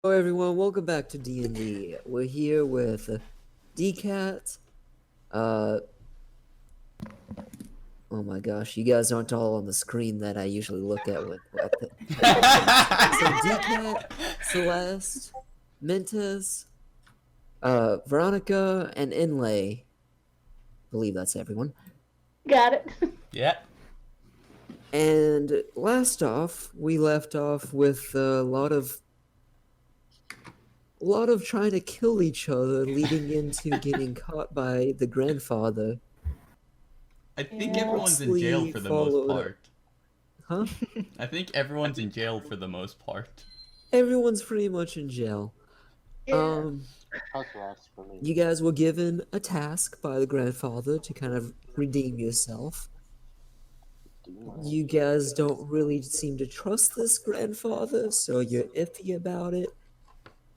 Hello everyone, welcome back to D&D. We're here with DCat. Uh, oh my gosh, you guys aren't all on the screen that I usually look at with so DCat, Celeste, Mentis, Veronica, and Inlay. I believe that's everyone. Got it. Yeah. And last off, we left off with a lot of trying to kill each other, leading into getting caught by the grandfather. I think Yeah. everyone's in jail for the most Followed- part. Huh? I think everyone's in jail for the most part. Everyone's pretty much in jail. You guys were given a task by the grandfather to kind of redeem yourself. You guys don't really seem to trust this grandfather, so you're iffy about it.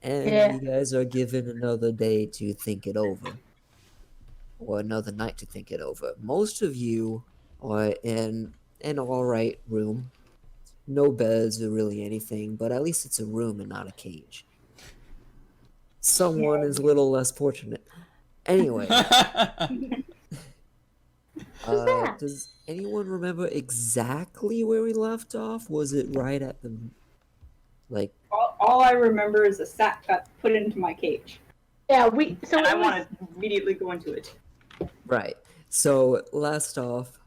And Yeah. you guys are given another day to think it over. Or another night to think it over. Most of you are in an alright room. No beds or really anything, but at least it's a room and not a cage. Someone is a little less fortunate. Anyway, does anyone remember exactly where we left off? Was it right at the, like... All I remember is a sack got put into my cage. Yeah, And I want to immediately go into it. Right. So, last off,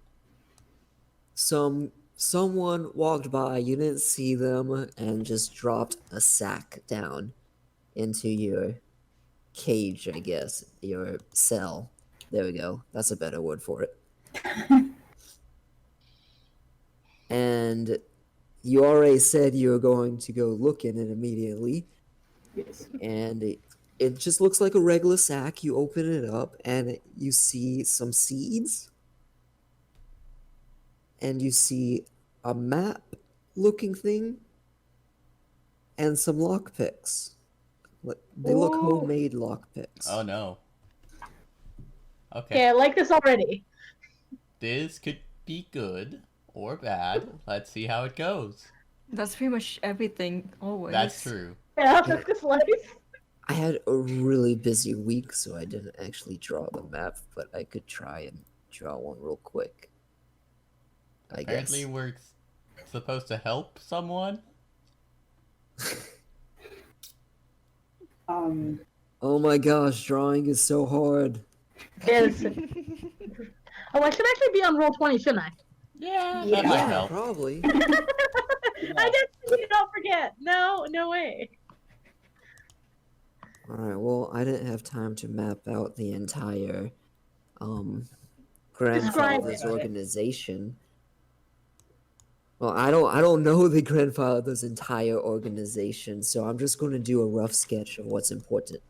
someone walked by, you didn't see them, and just dropped a sack down into your cage, I guess. Your cell. There we go. That's a better word for it. And you already said you were going to go look in it immediately. Yes. And it just looks like a regular sack. You open it up, and you see some seeds. And you see a map-looking thing. And some lockpicks. They look homemade lockpicks. Oh no. Okay. Yeah, I like this already. This could be good or bad. Let's see how it goes. That's pretty much everything, always. That's true. Yeah, that's just life. I had a really busy week, so I didn't actually draw the map, but I could try and draw one real quick. I Apparently guess. we're supposed to help someone. Oh my gosh, drawing is so hard. Yes. Oh, I should actually be on Roll20, shouldn't I? Yeah, that Yeah. might Yeah, help. probably. I guess you don't forget. No way. Alright, well, I didn't have time to map out the entire grandfather's it. organization. Well, I don't know the grandfather's entire organization, so I'm just going to do a rough sketch of what's important.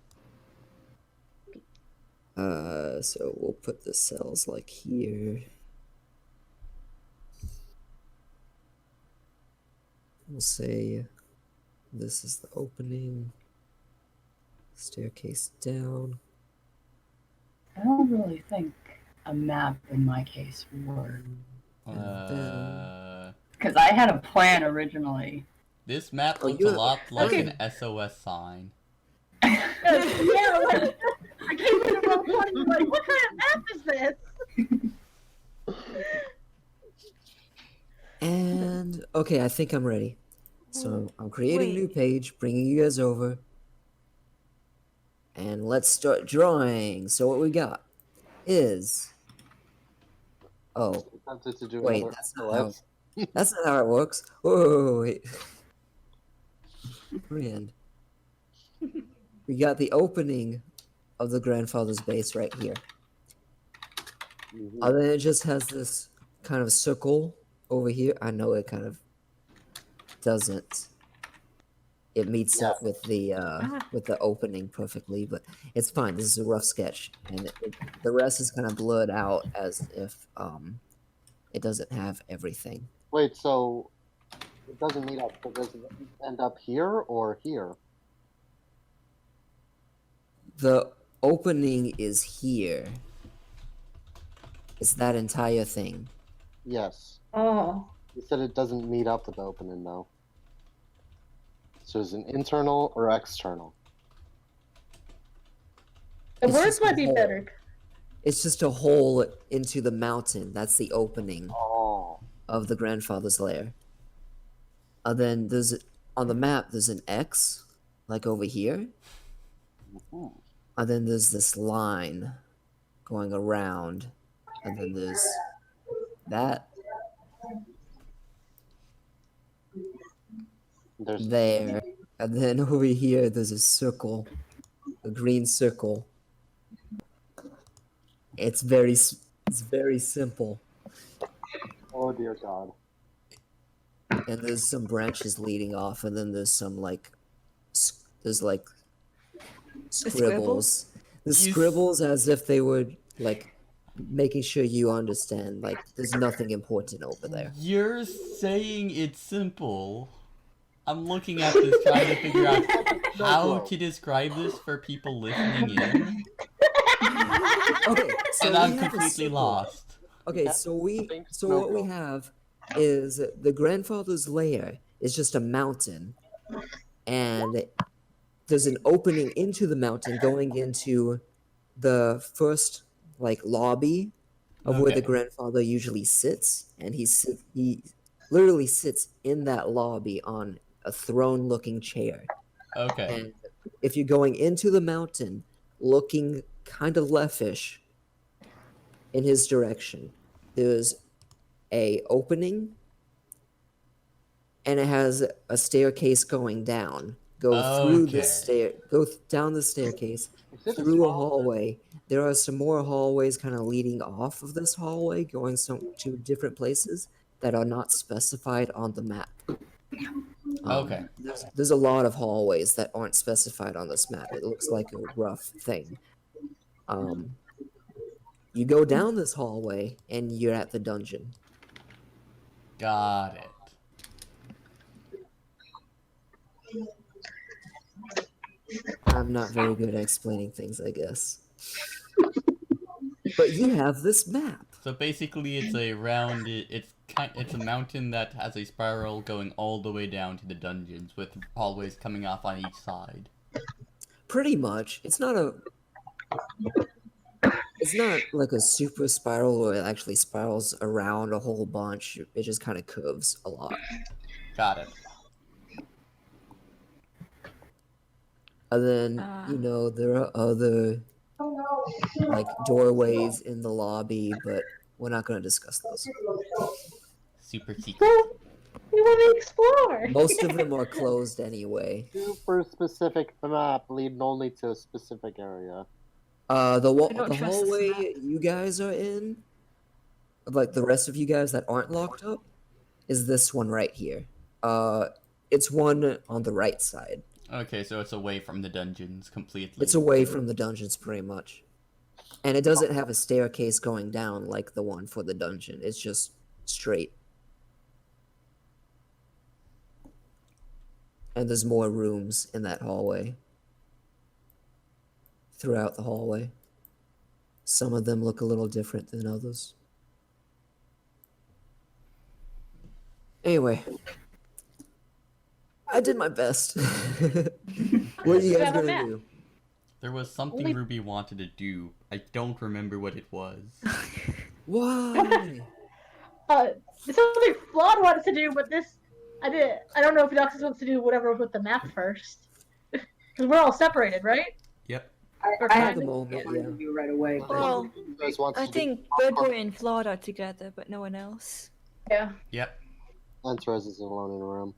So we'll put the cells like here. We'll say this is the opening. Staircase down. I don't really think a map in my case would work. Because I had a plan originally. This map Oh, looks you a have- lot like okay. an SOS sign. Yeah, like, I came into Roll20 like, what kind of map is this? And okay, I think I'm ready. So I'm creating a new page, bringing you guys over. And let's start drawing. So what we got is... Oh, wait, that's not how it works. Whoa, wait. Friend. We got the opening of the grandfather's base right here. Then it just has this kind of circle over here. I know it kind of doesn't. It meets up with the opening perfectly, but it's fine. This is a rough sketch, and the rest is kind of blurred out as if it doesn't have everything. Wait, so it doesn't meet up, but does it end up here or here? The opening is here. It's that entire thing. Yes. Oh. You said it doesn't meet up with the opening, though. So is it internal or external? The It's words just a might be hole. better. It's just a hole into the mountain. That's the opening Oh. of the grandfather's lair. Then there's on the map. There's an X, like over here. Mhm. And then there's this line going around, and then there's that There's there, and then over here there's a circle, a green circle. It's very simple, oh dear God. and there's some branches leading off, and then there's some like there's like scribbles. The You s- scribbles as if they were like making sure you understand. Like there's nothing important over there. You're saying it's simple. I'm looking at this trying to figure out how to describe this for people listening in, Okay, so and we I'm have a completely circle. lost. Okay, Yeah, so thanks, what we no-go. have is the grandfather's lair is just a mountain, and there's an opening into the mountain going into the first like lobby of where the Okay. grandfather usually sits, and he literally sits in that lobby on a throne-looking chair. Okay. And if you're going into the mountain, looking kind of leftish in his direction, there's a opening, and it has a staircase going down. Go through the down the staircase, Is it a through a small- hallway. There are some more hallways kind of leading off of this hallway, going to different places that are not specified on the map. Okay. There's a lot of hallways that aren't specified on this map. It looks like a rough thing. You go down this hallway and you're at the dungeon. Got it. I'm not very good at explaining things, I guess. But you have this map. So basically, it's a rounded. It's a mountain that has a spiral going all the way down to the dungeons, with hallways coming off on each side. Pretty much. It's not like a super spiral where it actually spirals around a whole bunch. It just kind of curves a lot. Got it. And then, there are other like doorways in the lobby, but we're not going to discuss those. Super secret. Well, we want to explore. Most of them are closed anyway. Super specific map leading only to a specific area. I don't The trust this hallway map. you guys are in, like the rest of you guys that aren't locked up, is this one right here. It's one on the right side. Okay, so it's away from the dungeons completely. It's away from the dungeons pretty much. And it doesn't have a staircase going down like the one for the dungeon. It's just straight. And there's more rooms in that hallway. Throughout the hallway. Some of them look a little different than others. Anyway. I did my best. What are you guys Got a gonna map. do? There was something Only- Ruby wanted to do. I don't remember what it was. Why? This is something Flawed wanted to do, but this I don't know if Noxus wants to do whatever with the map first. Because we're all separated, right? Yep. Or I kind had the of. moment, yeah. you right away. but- Well, You guys want I to think Birdboy and Flawed are together, but no one else. Yeah. Yep. Lancerez is alone in a room.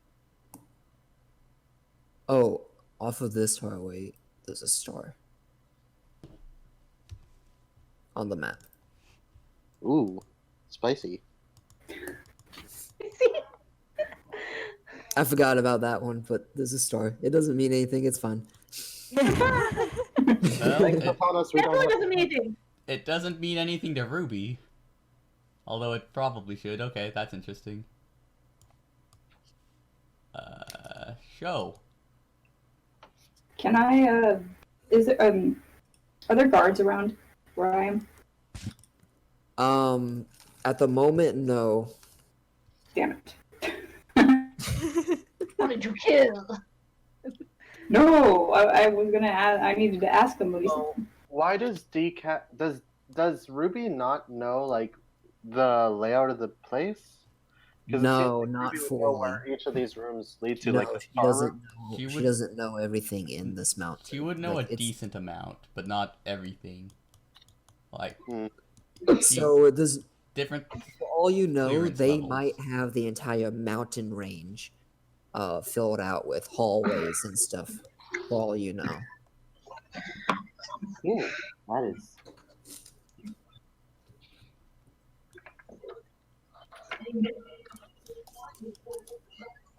Oh, off of this hallway, there's a star. On the map. Ooh, spicy. I forgot about that one, but there's a star. It doesn't mean anything, it's fine. Well, Thanks for it, telling us we Definitely don't doesn't mean anything. it doesn't mean anything to Ruby. Although it probably should. Okay, that's interesting. Show. Can I, is it, are there guards around where I am? At the moment, no. Damn it. Wanted to kill. No, I was gonna ask. I needed to ask him what he So said. why does does Ruby not know like the layout of the place? Because it seems No, like not Ruby would know fully. where each of these rooms lead to, No, like the she star doesn't room. know. She She would- doesn't know everything in this mountain. She would know Like, a it's- decent amount, but not everything. Like So there's, different. for all you know, Clearance they levels. might have the entire mountain range filled out with hallways and stuff. For all you know. Ooh, that is.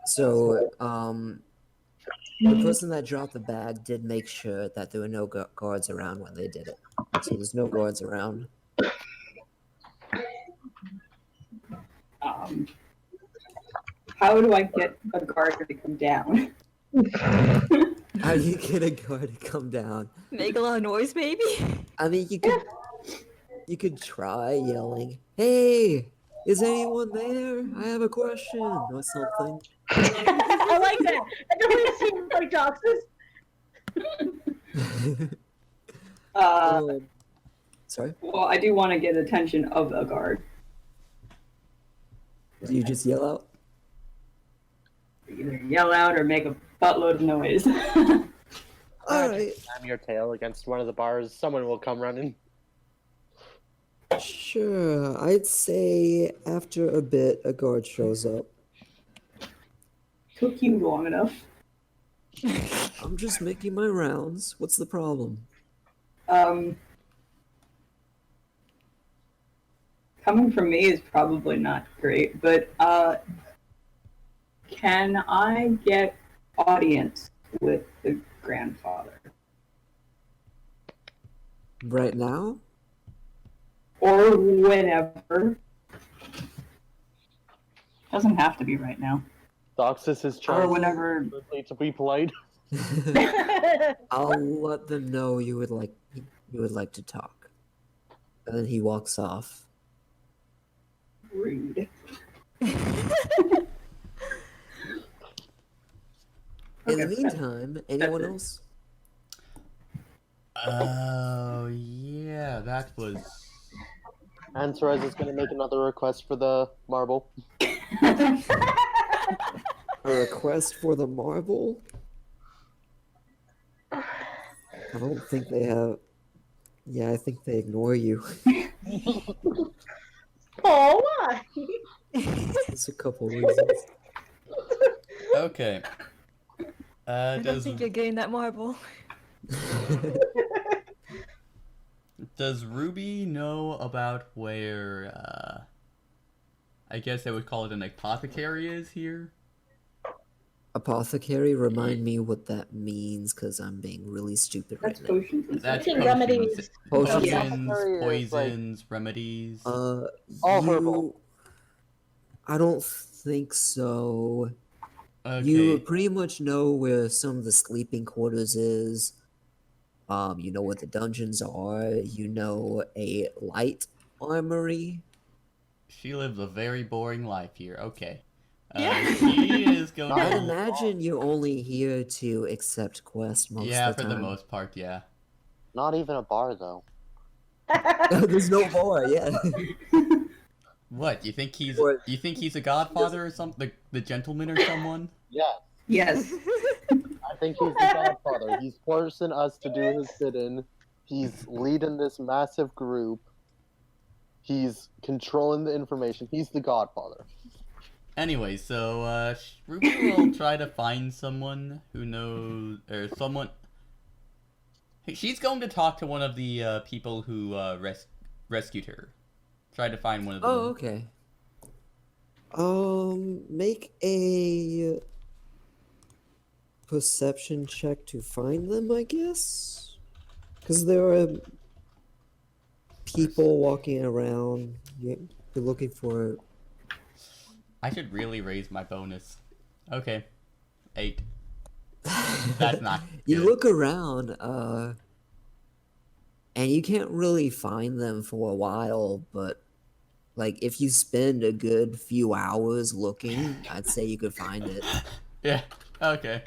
So, the person that dropped the bag did make sure that there were no guards around when they did it. So there's no guards around. How do I get a guard to come down? How do you get a guard to come down? Make a lot of noise, maybe? I mean, you could try yelling, "Hey, is anyone there? I have a question," or something. I like that. That definitely seems like Doxus. Sorry, Well, I do want to get attention of a guard. do you just yell out? Either yell out or make a buttload of noise. Alright, Slam your tail against one of the bars. Someone will come running. sure. I'd say after a bit, a guard shows up. Took you long enough. I'm just making my rounds. What's the problem? Coming from me is probably not great, but can I get audience with the grandfather? Right now? Or whenever. Doesn't have to be right now. Doxus is Or trying whenever. to be polite. I'll let them know you would like to talk. And then he walks off. Rude. In the Okay. meantime, anyone it. else? Oh yeah, that was. And Therese is going to make another request for the marble. A request for the marble? I don't think they have. Yeah, I think they ignore you. Oh, why? There's a couple reasons. Okay. I don't Does think you're getting that marble. does Ruby know about where I guess I would call it an apothecary is here? Apothecary, remind me what that means, because I'm being really stupid right That's now. potions and That's think potions, remedies. Potions. Yeah. potions, Apothecary is, poisons, remedies. All you... herbal. I don't think so. Okay. You pretty much know where some of the sleeping quarters is. You know what the dungeons are. You know a light armory. She lives a very boring life here. Okay. Yeah. She is going I'd to. imagine you're only here to accept quests most Yeah, of the for time. the most part, yeah. Not even a bar, though. There's no bar, yeah. What? You think he's What? you think he's a godfather or something? The gentleman or someone? Yeah, Yes. I think he's the godfather. He's forcing us to do his bidding. He's leading this massive group. He's controlling the information. He's the godfather. Anyway, so Ruby will try to find someone who knows, or someone. She's going to talk to one of the people who rescued her. Try to find one of them. Oh, okay. Make a perception check to find them, I guess. Because there are people walking around. You're looking for. I should really raise my bonus. Okay, 8. That's not You good. look around, and you can't really find them for a while, but like if you spend a good few hours looking, I'd say you could find it. Yeah. Okay.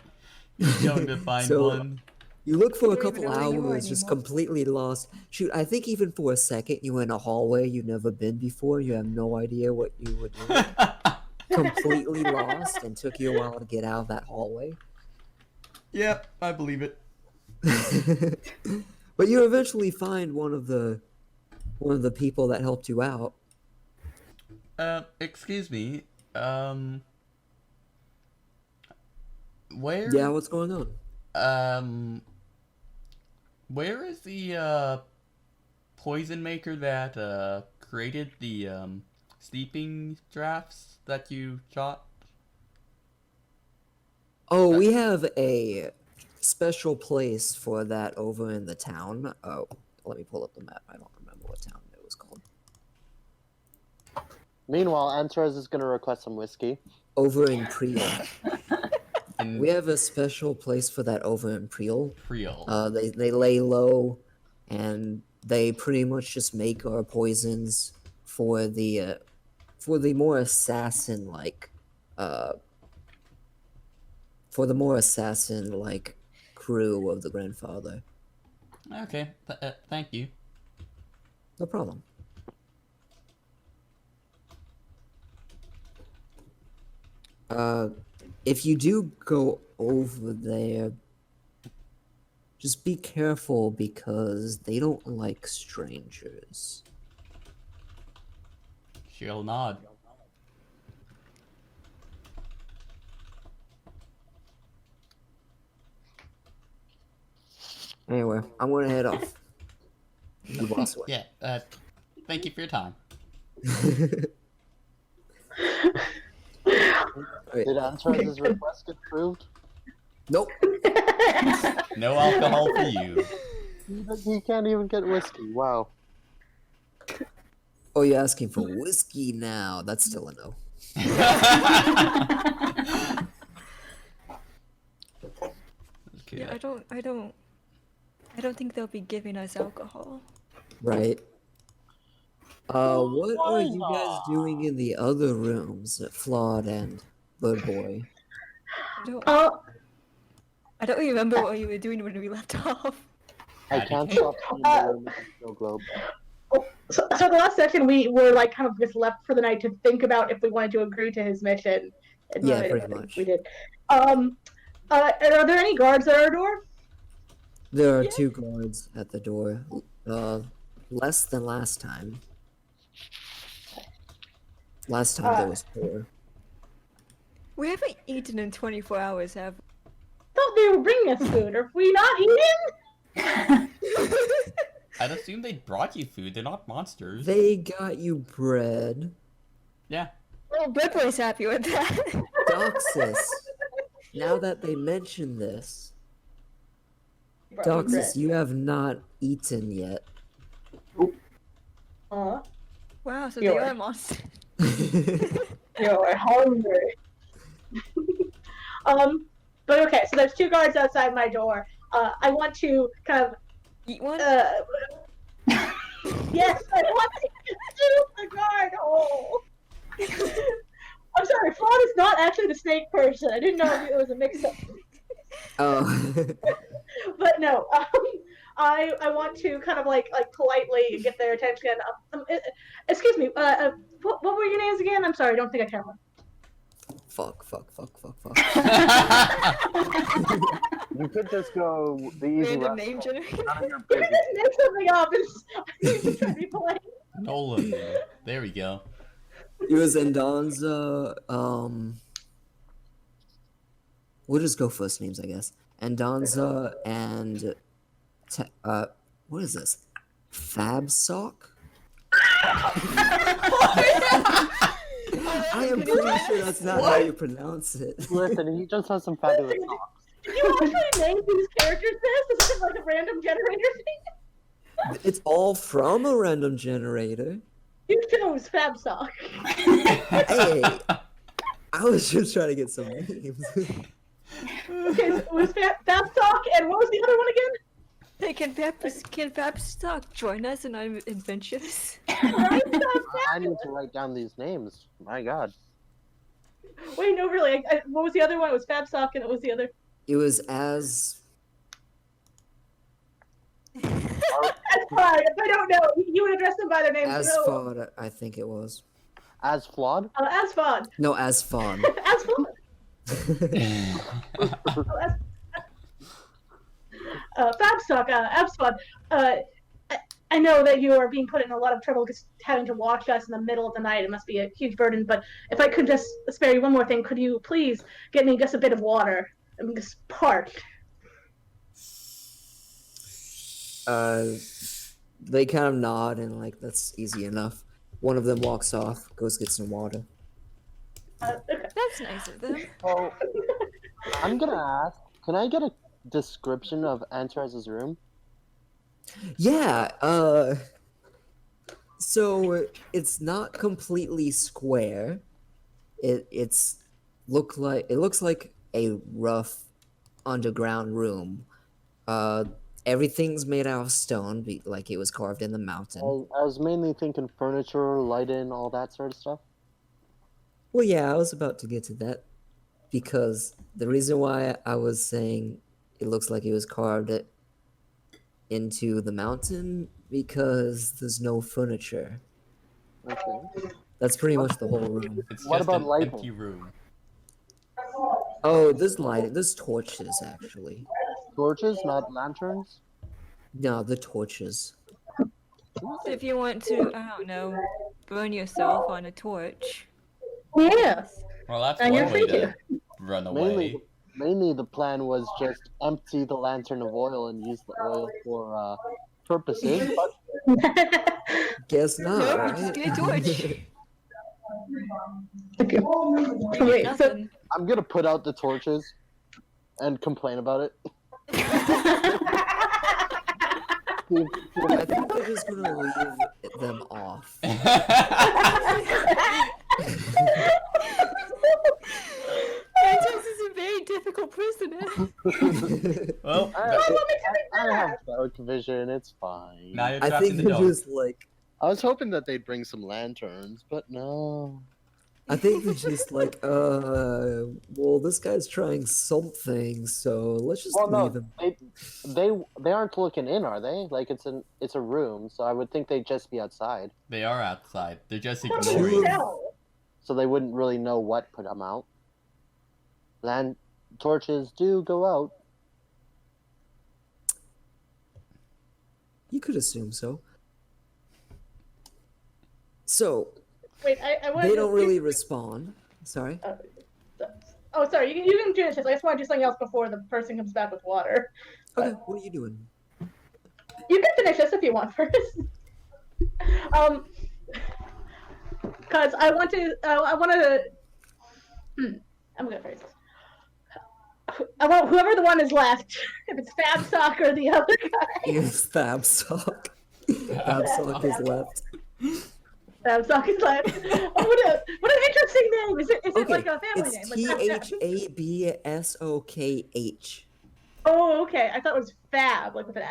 He's going to find So- one. You look for a don't even couple know where you are hours, just anymore. completely lost. Shoot, I think even for a second you were in a hallway you've never been before. You have no idea what you were doing. Completely lost, and took you a while to get out of that hallway. Yep, I believe it. But you eventually find one of the people that helped you out. Excuse me. Where? Yeah, what's going on? Where is the poison maker that created the sleeping drafts that you shot? Oh, we have a special place for that over in the town. Oh, let me pull up the map. I don't remember what town it was called. Meanwhile, Antares is gonna request some whiskey. Over in Priel. In We have a special place for that over in Priel. Priel. They lay low, and they pretty much just make our poisons for the more assassin like crew of the grandfather. Okay, thank you. No problem. If you do go over there, just be careful because they don't like strangers. She'll nod. Anyway, I'm gonna head off. You boss away. Yeah, thank you for your time. Wait, Did Antares' request get approved? nope. No alcohol for you. He can't even get whiskey. Wow. Oh, you're asking for whiskey now. That's still a no. Okay. Yeah, I don't think they'll be giving us alcohol. Right. What are you guys doing in the other rooms, Flawed and Bird Boy? I don't remember what you were doing when we left off. I Patty can't cake. stop seeing the room with the snow globe. So the last session we were like kind of just left for the night to think about if we wanted to agree to his mission. And Yeah, I pretty think much. we did. Are there any guards at our door? There are 2 guards at the door. Less than last time. Last time there was 4. We haven't eaten in 24 hours, have we? Thought they were bringing us food. Are we not eating? I'd assume they brought you food. They're not monsters. They got you bread. Yeah. Oh, Bird Boy's happy with that. Doxus. Now that they mention this, Doxus, you have not eaten yet. Huh? Wow, so You're they right. are monsters. You're hungry. But okay, so there's 2 guards outside my door. I want to kind of Eat one? yes, I want to shoot the guard hole. I'm sorry, Flawed is not actually the snake person. I didn't know it was a mix-up. Oh. But no, I want to kind of like politely get their attention. Excuse me, what were your names again? I'm sorry, I don't think I can remember. Fuck. You could just go the easy Random route. name generator? None of your Make business. something up. I'm just trying to be polite. Nolan. There we go. It was Endonza, we'll just go first names, I guess. Endonza and what is this? Fabsock? I am pretty sure that's not how you pronounce it. Listen, he just has some fabulous socks. Did you actually name these characters this? Is it like a random generator thing? It's all from a random generator. You chose Fabsock. Hey, I was just trying to get some names. Okay, so it was Fabsock, and what was the other one again? Hey, can Fabstock join us in our adventures? Right? I need to write down these names. My God. Wait, no, really. What was the other one? It was Fabsock, and it was the other. It was as That's fine. If I don't know, you would address them by their names. So, fun. I think it was. As flawed? as fun. No, as fun. As fun. Fabstock, Abspod, I know that you are being put in a lot of trouble just having to watch us in the middle of the night. It must be a huge burden, but if I could just spare you one more thing, could you please get me just a bit of water? I'm just parched. They kind of nod and like that's easy enough. One of them walks off, goes get some water. Okay. That's nice of them. Oh, I'm gonna ask, can I get a description of Antares's room? Yeah, so it's not completely square. It looks like a rough underground room. Everything's made out of stone, like it was carved in the mountain. I was mainly thinking furniture, lighting, all that sort of stuff. Well, yeah, I was about to get to that because the reason why I was saying it looks like it was carved into the mountain because there's no furniture. Okay. That's pretty much the whole room. It's What just about an lighting? empty room. Oh, there's lighting. There's torches actually. Torches, not lanterns? No, the torches. So if you want to, I don't know, burn yourself on a torch. Yes. Well, that's And you're one way free to run away. Mainly the plan was just empty the lantern of oil and use the oil for purposes. But Guess not, No, right? just get a torch. Okay. You Wait, get so nothing. I'm gonna put out the torches and complain about it. I think they're just gonna leave them off. Mantos is a very difficult prisoner. Well, I have dark vision, it's fine. now you're I trapped in think the they're dark. just like. I was hoping that they'd bring some lanterns, but no. I think they're just like, well, this guy's trying something, so let's just Well, leave no, him. they aren't looking in, are they? Like it's a room, so I would think they'd just be outside, They are outside. They're just what do ignoring. you know? so they wouldn't really know what put them out. Torches do go out. You could assume so. So, Wait, I want they don't really respond. Sorry. Oh, sorry. You can finish this. I just want to do something else before the person comes back with water. Okay, what are you doing? You can finish this if you want first. Because I want to. I'm gonna phrase this. I want whoever the one is left. If it's Fabstock or the other guy. It's Fabsock. Fabsock is left. Fabstock is left. Oh, what an interesting name. Is it Okay, like a family it's name? Like THABSOKH. Oh, okay. I thought it was Fab, like with an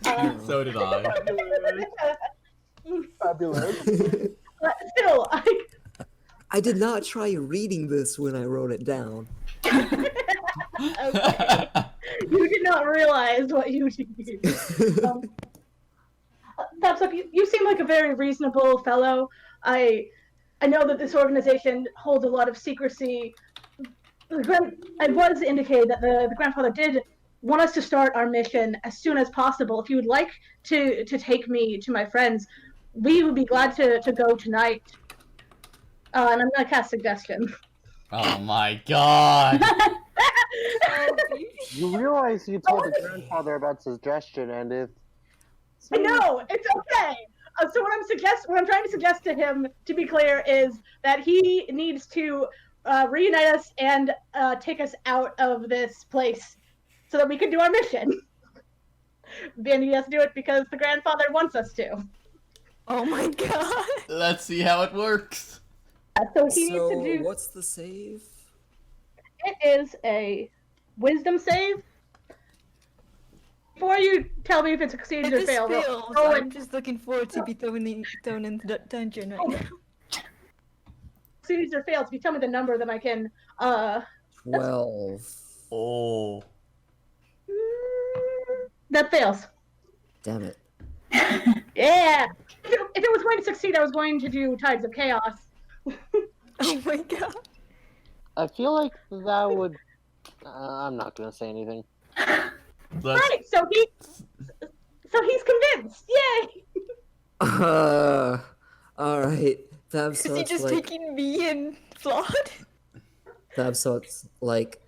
F. So did I. Fabulous. But still, I did not try reading this when I wrote it down. okay. You did not realize what you did. Fabstock, you seem like a very reasonable fellow. I know that this organization holds a lot of secrecy. I was indicated that the grandfather did want us to start our mission as soon as possible. If you would like to take me to my friends, we would be glad to go tonight. And I'm gonna cast suggestion. Oh my god. You realize you told the grandfather about suggestion, and if I know it's okay. So what I'm trying to suggest to him, to be clear, is that he needs to reunite us and take us out of this place, so that we can do our mission. And he has to do it because the grandfather wants us to. Oh my god. Let's see how it works. So he So, needs to do. what's the save? It is a wisdom save. Before you tell me if it succeeds If or this fails, fails, roll I'm it. just looking forward to be thrown into the dungeon right now. Succeeds or fails. If you tell me the number, then I can. 12. Oh. That fails. Damn it. Yeah. If it was going to succeed, I was going to do Tides of Chaos. Oh my god. I feel like that would. I'm not gonna say anything. Let's Right. So he's convinced. Yay. Alright. Is he just taking me and Flawed? Thabsot's like,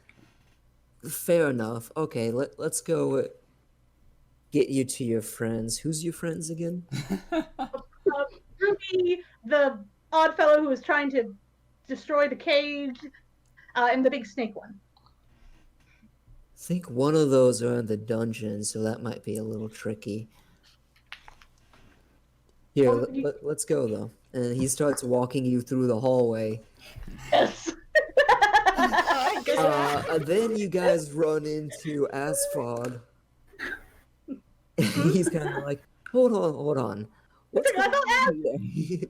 fair enough. Okay, let's go get you to your friends. Who's your friends again? Ruby, the odd fellow who was trying to destroy the cage, and the big snake one. I think one of those are in the dungeon, so that might be a little tricky. Here, Oh, let's go though. And he starts walking you through the hallway. Yes. Then you guys run into Asphod. He's kind of like, hold on. What's going on here?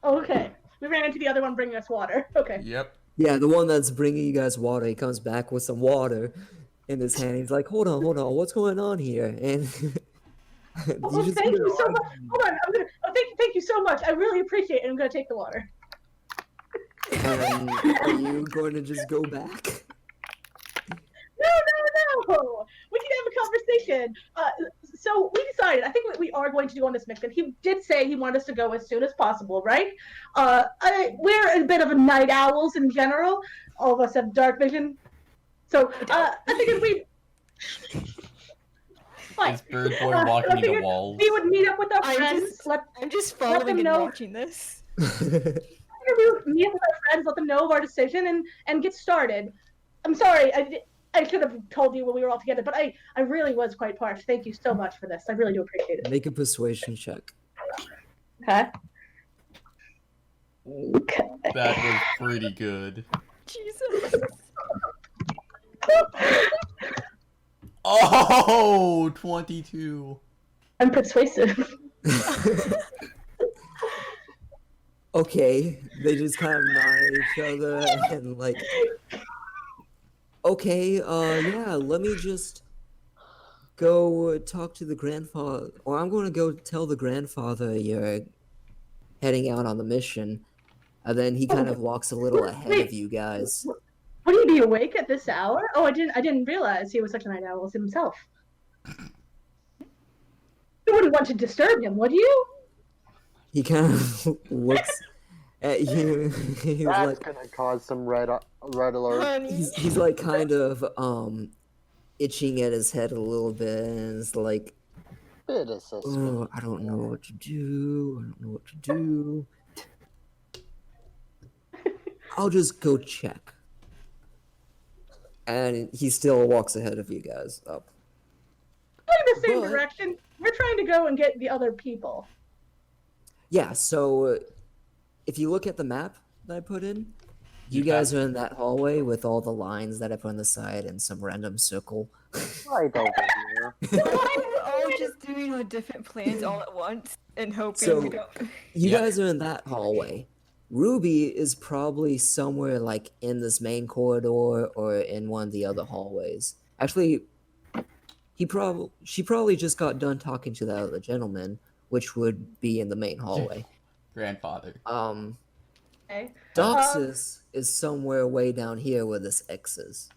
Okay. We ran into the other one bringing us water. Okay. Yep. Yeah, the one that's bringing you guys water. He comes back with some water in his hand. He's like, hold on. What's going on here? And Oh, thank you so much. Hold on. Thank you so much. I really appreciate it. I'm gonna take the water. Are you going to just go back? No. We can have a conversation. So we decided. I think what we are going to do on this mission. He did say he wanted us to go as soon as possible, right? We're a bit of a night owls in general. All of us have dark vision, so I figured we. Is Bird Boy walking me to walls? We would meet up with our friends. I'm just following them and know. watching this. We would meet up with our friends, let them know of our decision, and get started. I'm sorry, I should have told you when we were all together, but I really was quite parched. Thank you so much for this. I really do appreciate it. Make a persuasion check. Okay. That was pretty good. Jesus. Oh, 22. I'm persuasive. Okay, they just kind of nod at each other and like, okay, yeah, let me just go talk to the grandfather, or I'm going to go tell the grandfather you're heading out on the mission. And then he kind of walks a little ahead of you guys. Would he be awake at this hour? Oh, I didn't realize he was such a night owl himself. You wouldn't want to disturb him, would you? He kind of looks at you. He's That's like, gonna cause some red alert. Honey. he's like kind of itching at his head a little bit, and it's like, Bit of suspicious. oh, I don't know what to do. I'll just go check. And he still walks ahead of you guys up. Going the same But- direction. We're trying to go and get the other people. Yeah, so if you look at the map that I put in, you guys are in that hallway with all the lines that I put on the side and some random circle. Right over here. We're all just doing our different plans all at once and hoping So- we don't. You Yeah. guys are in that hallway. Ruby is probably somewhere like in this main corridor or in one of the other hallways. Actually, she probably just got done talking to that other gentleman, which would be in the main hallway. Grandfather. Okay. Doxus is somewhere way down here where this X is.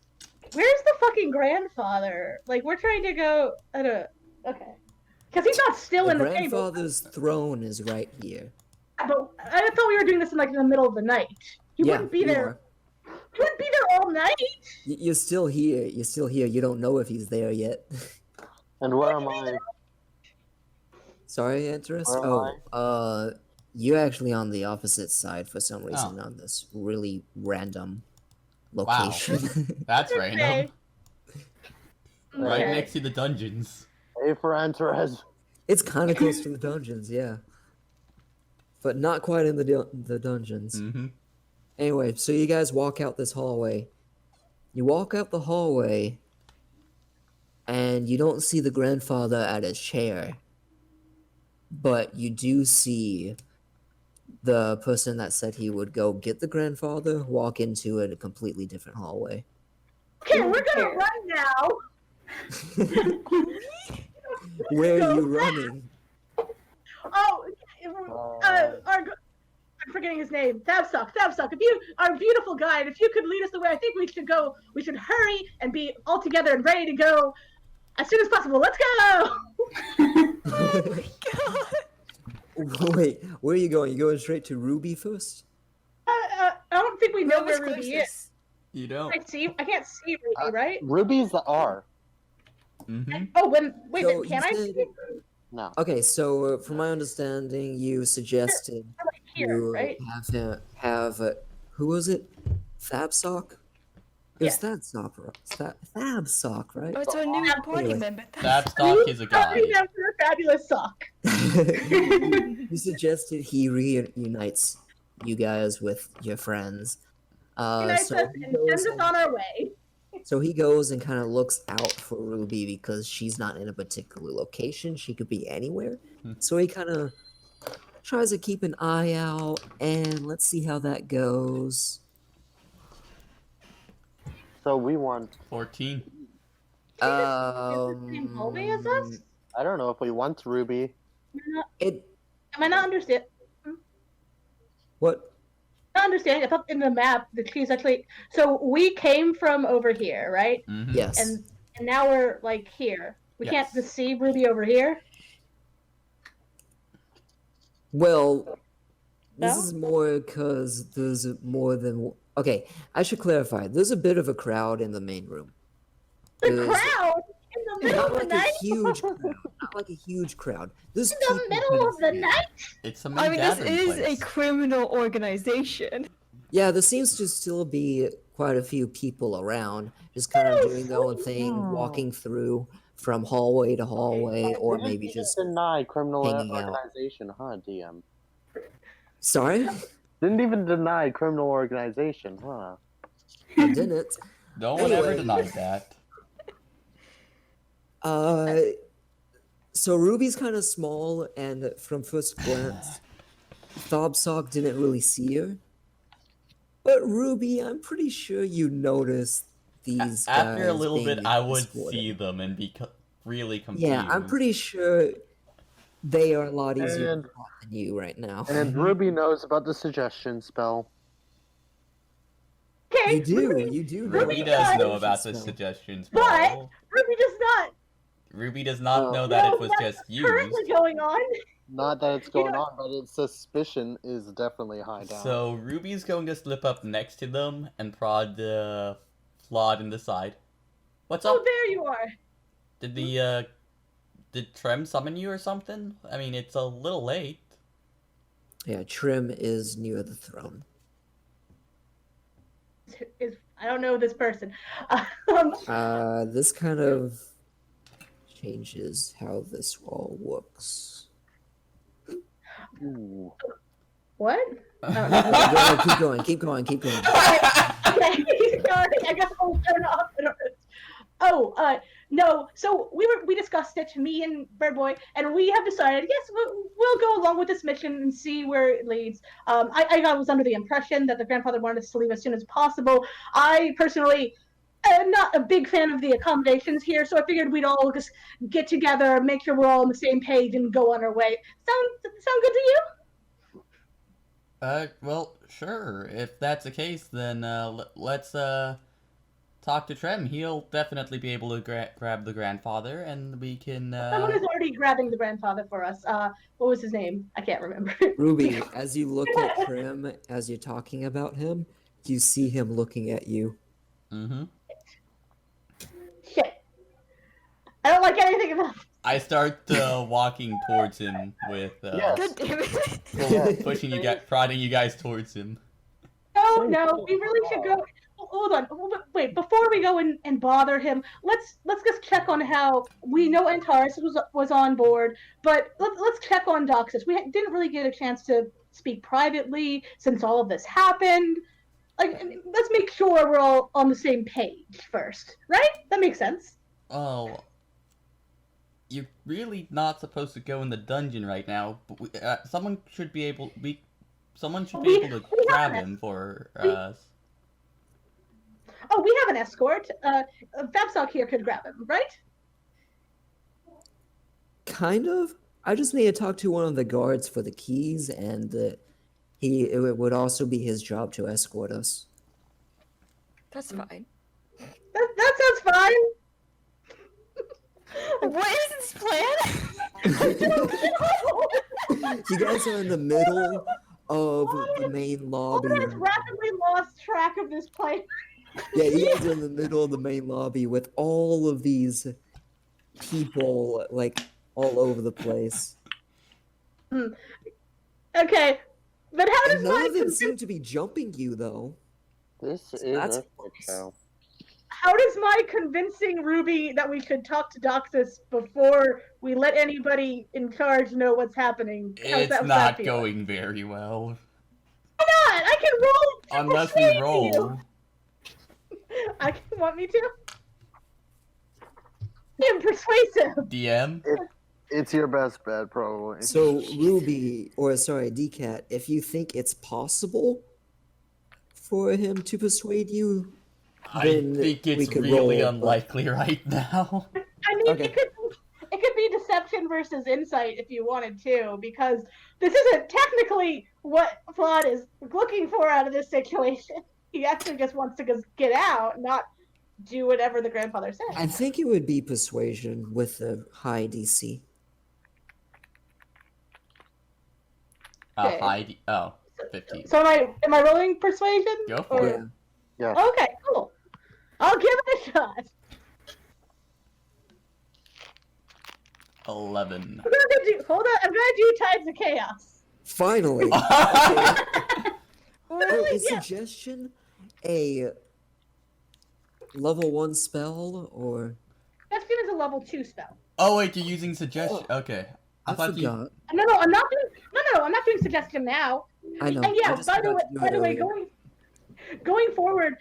Where's the fucking grandfather? Like, we're trying to go. I don't. Okay. Because he's not still The in the table. grandfather's throne is right here. But I thought we were doing this in the middle of the night. He Yeah, wouldn't be you there. are. He wouldn't be there all night. You're still here. You're still here. You don't know if he's there yet. And where am I? Sorry, Interest? Where am Oh, you're actually on the opposite side for some reason on this really random location. That's Okay. random. Right Okay. next to the dungeons. A for Antares. It's kind of close to the dungeons, yeah. But not quite in the dungeons. Mm-hmm. Anyway, so you guys walk out this hallway. You walk out the hallway, and you don't see the grandfather at his chair. But you do see the person that said he would go get the grandfather walk into a completely different hallway. Okay, we're gonna run now. Where are Go you fast. running? Oh, I'm forgetting his name. Thabsock. If you, our beautiful guide, if you could lead us the way, I think we should go. We should hurry and be all together and ready to go as soon as possible. Let's go. Wait, where are you going? You going straight to Ruby first? I don't think we know Whoever's where Ruby is. closest. You don't. I can't see Ruby, right? Ruby's the R. Mm-hmm. Oh, So can you I said- see it? No. Okay, so from my understanding, you suggested Like here, you right? have who was it? Thabsock? It was Thabsock, right? Oh, it's our new party Anyway. member. Babstock is a guy. After a fabulous sock. You suggested he reunites you guys with your friends. Unites So us he and goes sends us and- on our way. So he goes and kind of looks out for Ruby because she's not in a particular location. She could be anywhere. So he kind of tries to keep an eye out, and let's see how that goes. So we want. 14. Is it the same hallway as us? I don't know if we want Ruby. It Am I not understand? what? Not understanding. I thought in the map the trees actually. So we came from over here, right? Mm-hmm. Yes. And now we're like here. We can't Yes. just see Ruby over here. Well, this No? is more because there's more than. Okay, I should clarify. There's a bit of a crowd in the main room. The There's- crowd in the middle Not of the like a night. huge crowd. Not like a huge crowd. There's In the people middle kind of the night. It's a I mean, this gathering is place. a criminal organization. Yeah, there seems to still be quite a few people around, just kind of doing their own thing, walking through from hallway to hallway, or Didn't maybe even just. deny criminal hanging out. organization, huh, DM? Sorry, Didn't even deny criminal organization, huh? I didn't. No one ever Anyway. denied that. So Ruby's kind of small, and from first glance, Thobsock didn't really see her. But Ruby, I'm pretty sure you noticed these After a guys little being bit, I would escorted. see them and be really confused. Yeah, I'm pretty sure they are a lot easier And- to spot than you right now. And Ruby knows about the suggestion spell. Okay. You do, Ruby, you do. Ruby Ruby know does about know the about the spell. suggestions. But- Paul. Ruby does not. Ruby does not Oh. know that know it was what's just used. currently going on. Not that it's You going know- on, but its suspicion is definitely high down. So Ruby's going to slip up next to them and prod the Flawed in the side. What's Oh, up? there you are. Did Trem summon you or something? I mean, it's a little late. Yeah, Trim is near the throne. I don't know this person. This kind of changes how this all works. Ooh. What? Keep going, keep going, keep going. Okay, sorry. I guess I'll turn off. Oh, no. So we discussed it, me and Bird Boy, and we have decided, yes, we'll go along with this mission and see where it leads. I was under the impression that the grandfather wanted us to leave as soon as possible. I personally am not a big fan of the accommodations here, so I figured we'd all just get together, make sure we're all on the same page, and go on our way. Sound good to you? Well, sure. If that's the case, then let's talk to Trem. He'll definitely be able to grab the grandfather, and we can. Someone is already grabbing the grandfather for us. What was his name? I can't remember. Ruby, as you look at Trim, as you're talking about him, you see him looking at you. Mm-hmm. Shit. I don't like anything about this. I start walking towards him with Yes. God damn it. pushing you guys, prodding you guys towards him. No, we really should go. Hold on, wait. Before we go and bother him, let's just check on how we know Antares was on board, but let's check on Doxus. We didn't really get a chance to speak privately since all of this happened. Like, let's make sure we're all on the same page first, right? That makes sense. Oh, you're really not supposed to go in the dungeon right now. But someone should be able. Someone should be able to we grab have him for we- us. Oh, we have an escort. Fabsock here could grab him, right? Kind of. I just need to talk to one of the guards for the keys, and it would also be his job to escort us. That's fine. That sounds fine. What is this plan? You guys are in the middle of the main lobby. Owen has rapidly lost track of this plan. Yeah, you guys are in the middle of the main lobby with all of these people, like, all over the place. Okay, but how And does none my of them seem to be jumping you, though. This is That's a shit show. how does my convincing Ruby that we could talk to Doxus before we let anybody in charge know what's happening? How's It's that not feel? going very well. Why not? I can roll. to Unless we persuade you. roll. I can want me to. I am persuasive. DM? It's your best bet, probably. So, Ruby, or sorry, DCAT, if you think it's possible for him to persuade you, I then think we it's could really roll, but- unlikely right now. I mean, Okay. it could be deception versus insight if you wanted to, because this isn't technically what Claude is looking for out of this situation. He actually just wants to get out, not do whatever the grandfather said. I think it would be persuasion with a high DC. Okay. High. Oh, 15. So am I rolling persuasion? Go for Or- it. Yeah. Yeah. Okay, cool. I'll give it a shot. 11. Hold on, I'm gonna do Tides of Chaos. Finally! Oh, Oh, is Yeah. suggestion a level 1 spell, or... Suggestion is a level 2 spell. Oh wait, you're using suggestion. Okay. I thought you. forgot. No, I'm not doing. No, I'm not doing suggestion now. I know. And yeah, I just by the forgot way, to do by it the way, earlier. going forward,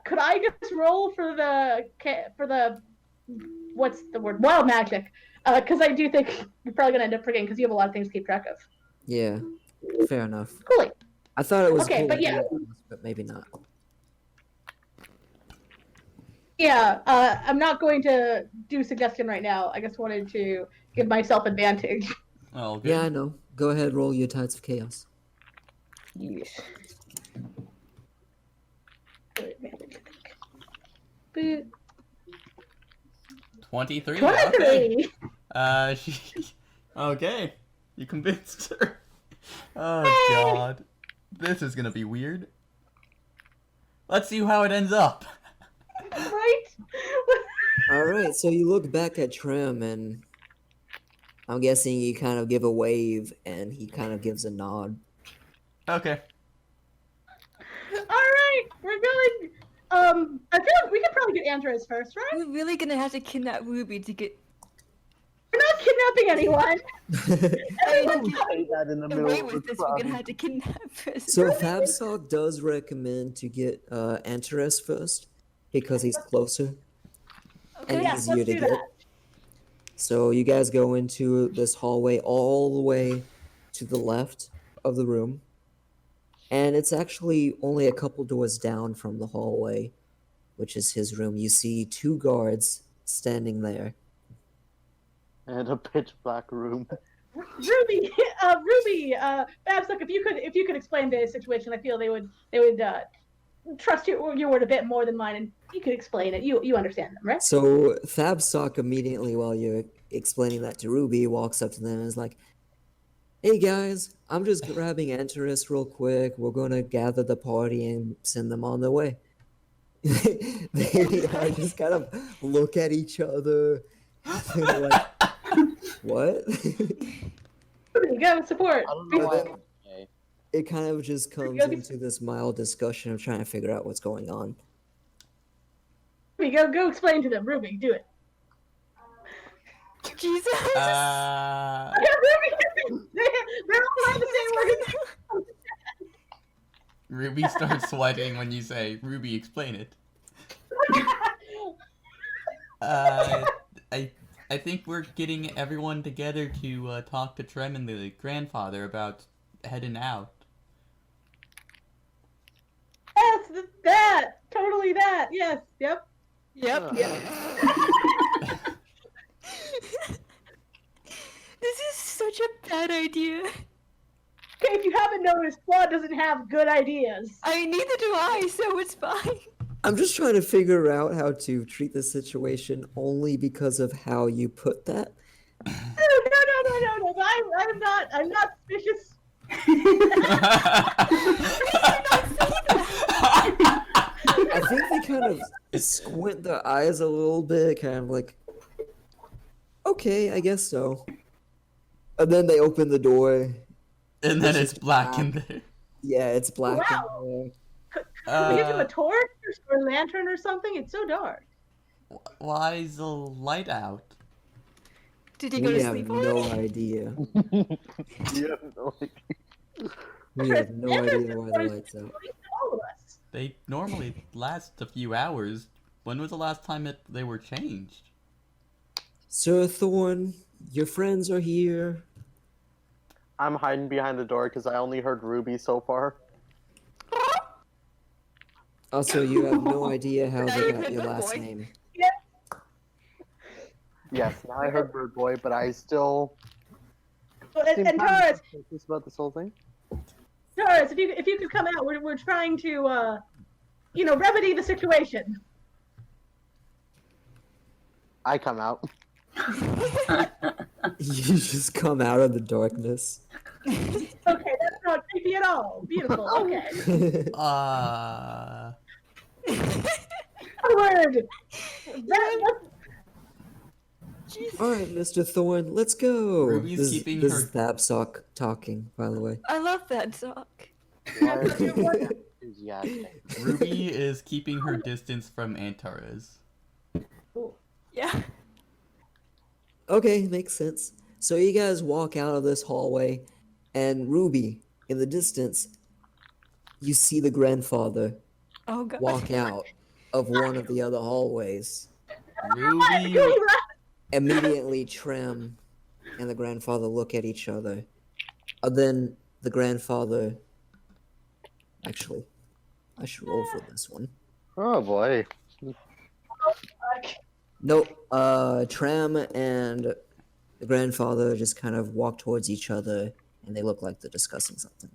could I just roll for the what's the word, wild magic? Because I do think you're probably gonna end up forgetting because you have a lot of things to keep track of. Yeah, fair enough. Cool. I thought it was Okay, cool but yeah. but maybe not. Yeah, I'm not going to do suggestion right now. I just wanted to give myself advantage. Oh, good. Yeah, I know. Go ahead, roll your Tides of Chaos. Yes. Boop. 23. 23. Okay. She. Okay. You convinced her. Oh god. This is gonna be weird. Let's see how it ends up. Right? Alright, so you look back at Trim, and I'm guessing you kind of give a wave, and he kind of gives a nod. Okay. All right, we're going. I feel like we could probably get Andres first, right? We're really gonna have to kidnap Ruby to get We're not kidnapping anyone. Everyone, Say that in the middle away of with the this. We're crowd. gonna have to kidnap first. So Fabsock does recommend to get Antares first, because he's closer and Okay. Yeah, easier let's to do get. that. So you guys go into this hallway all the way to the left of the room. And it's actually only a couple doors down from the hallway, which is his room. You see 2 guards standing there. And a pitch black room. Ruby, Babsock, if you could explain the situation, I feel they would trust your word a bit more than mine, and you could explain it. You understand them, right? So Fabsock immediately, while you're explaining that to Ruby, walks up to them and is like, "Hey guys, I'm just grabbing Antares real quick. We're gonna gather the party and send them on their way." They just kind of look at each other. They're like, "What?" There you go, support. I don't know why. then- It kind of just comes into this mild discussion of trying to figure out what's going on. Ruby, go explain to them. Ruby, do it. Jesus. Uh. Ruby, they're all on the same word. Ruby starts sweating when you say, "Ruby, explain it." I think we're getting everyone together to talk to Trem and the grandfather about heading out. That! Totally that! Yes, yep. Yep. This is such a bad idea. Okay, if you haven't noticed, Claude doesn't have good ideas. I neither do I, so it's fine. I'm just trying to figure out how to treat the situation only because of how you put that. No. I'm not suspicious. I think they kind of squint their eyes a little bit, kind of like, okay, I guess so. And then they open the door. And then it's black in there. Yeah, it's black Wow. in Can we give him a torch or a lantern or something? It's so dark. Why is the light out? Did he there. go We to have sleep no already? idea. You have no idea. We have no idea why the lights out. All of us. They normally last a few hours. When was the last time they were changed? Sir Thorn, your friends are here. I'm hiding behind the door because I only heard Ruby so far. Also, you have no idea how Now they you got heard your the last boy. name. Yes, now I heard Bird Boy, but I still. And Taurus, About this whole thing. Taurus, if you could come out, we're trying to remedy the situation. I come out. You just come out of the darkness. Okay, that's not creepy at all. Beautiful. Okay. Onward. Alright, Mr. Thorn, let's go. Ruby's keeping this her- is Thabsock talking, by the way. I love that sock. Why are you enthusiastic? Ruby is keeping her distance from Antares. Yeah. Okay, makes sense. So you guys walk out of this hallway, and Ruby, in the distance, you see the grandfather Oh god. walk out of one of the other hallways. Ruby, Immediately, Trem and the grandfather look at each other. And then the grandfather... Actually, I should roll for this one. Oh boy. Nope. Trem and the grandfather just kind of walk towards each other, and they look like they're discussing something.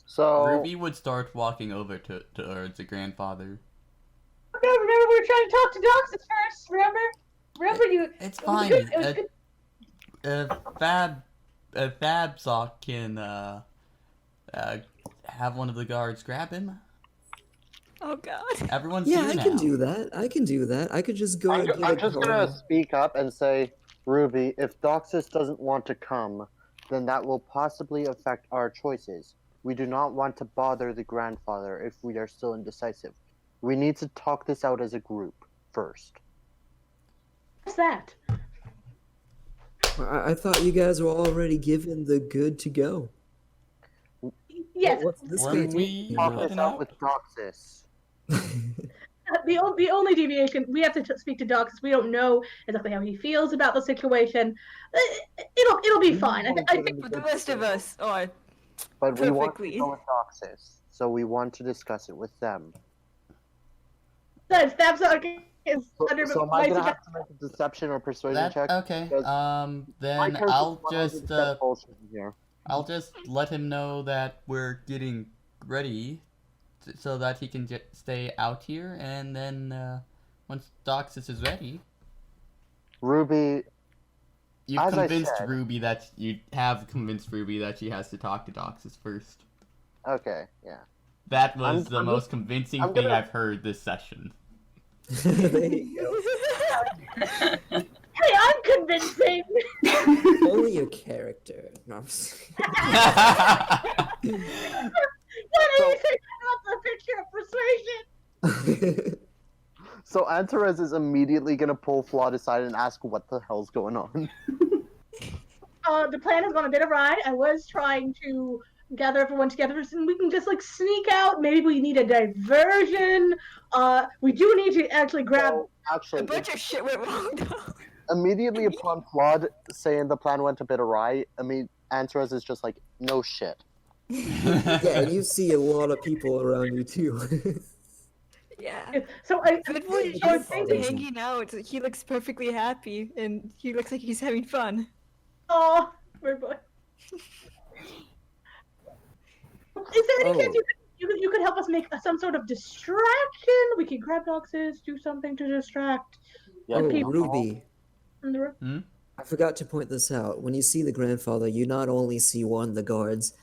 So Ruby would start walking over towards the grandfather. Remember, we were trying to talk to Doxus first. Remember you. It's it was fine. good- it was good. Fabsock can have one of the guards grab him. Oh god. Everyone's Yeah, here I now. can do that. I can do that. I could just go and get I'm a just card. gonna speak up and say, Ruby, if Doxus doesn't want to come, then that will possibly affect our choices. We do not want to bother the grandfather if we are still indecisive. We need to talk this out as a group first. What's that? I thought you guys were already given the good to go. Yes. What's this Weren't guy we talking Talk about? this Open out up? with Doxus. The only deviation, we have to speak to Doxus. We don't know exactly how he feels about the situation. It'll be fine. I think But the rest of us are But we want to perfectly. go with Doxus, so we want to discuss it with them. that's is So, under so am my I gonna suggestion. have to make a deception or persuasion That, check? okay. Because my Then character's I'll 100% just bullshit here. I'll just let him know that we're getting ready, so that he can stay out here, and then once Doxus is ready, Ruby, you've As I convinced said- Ruby that you have convinced Ruby that she has to talk to Doxus first. okay, yeah. That was the I'm most just- convincing I'm thing gonna- I've heard this session. There you go. Hey, I'm convincing. Only your character. No, I'm just... What do you think about the picture of persuasion? So Antares is immediately gonna pull Flawed aside and ask what the hell's going on. The plan has gone a bit awry. I was trying to gather everyone together and we can just like sneak out. Maybe we need a diversion. We do need to actually grab. So, actually, A bunch of shit went wrong though. immediately upon Flawed saying the plan went a bit awry, Antares is just like, no shit. Yeah, and you see a lot of people around you too. Yeah. So I Good boy is I just think amazing. hanging out. He looks perfectly happy, and he looks like he's having fun. oh, bird boy. Is there any chance Oh, you could help us make some sort of distraction? We could grab boxes, do something to distract Yeah, oh, people. Ruby. from the room. Hmm? I forgot to point this out. When you see the grandfather, you not only see one of the guards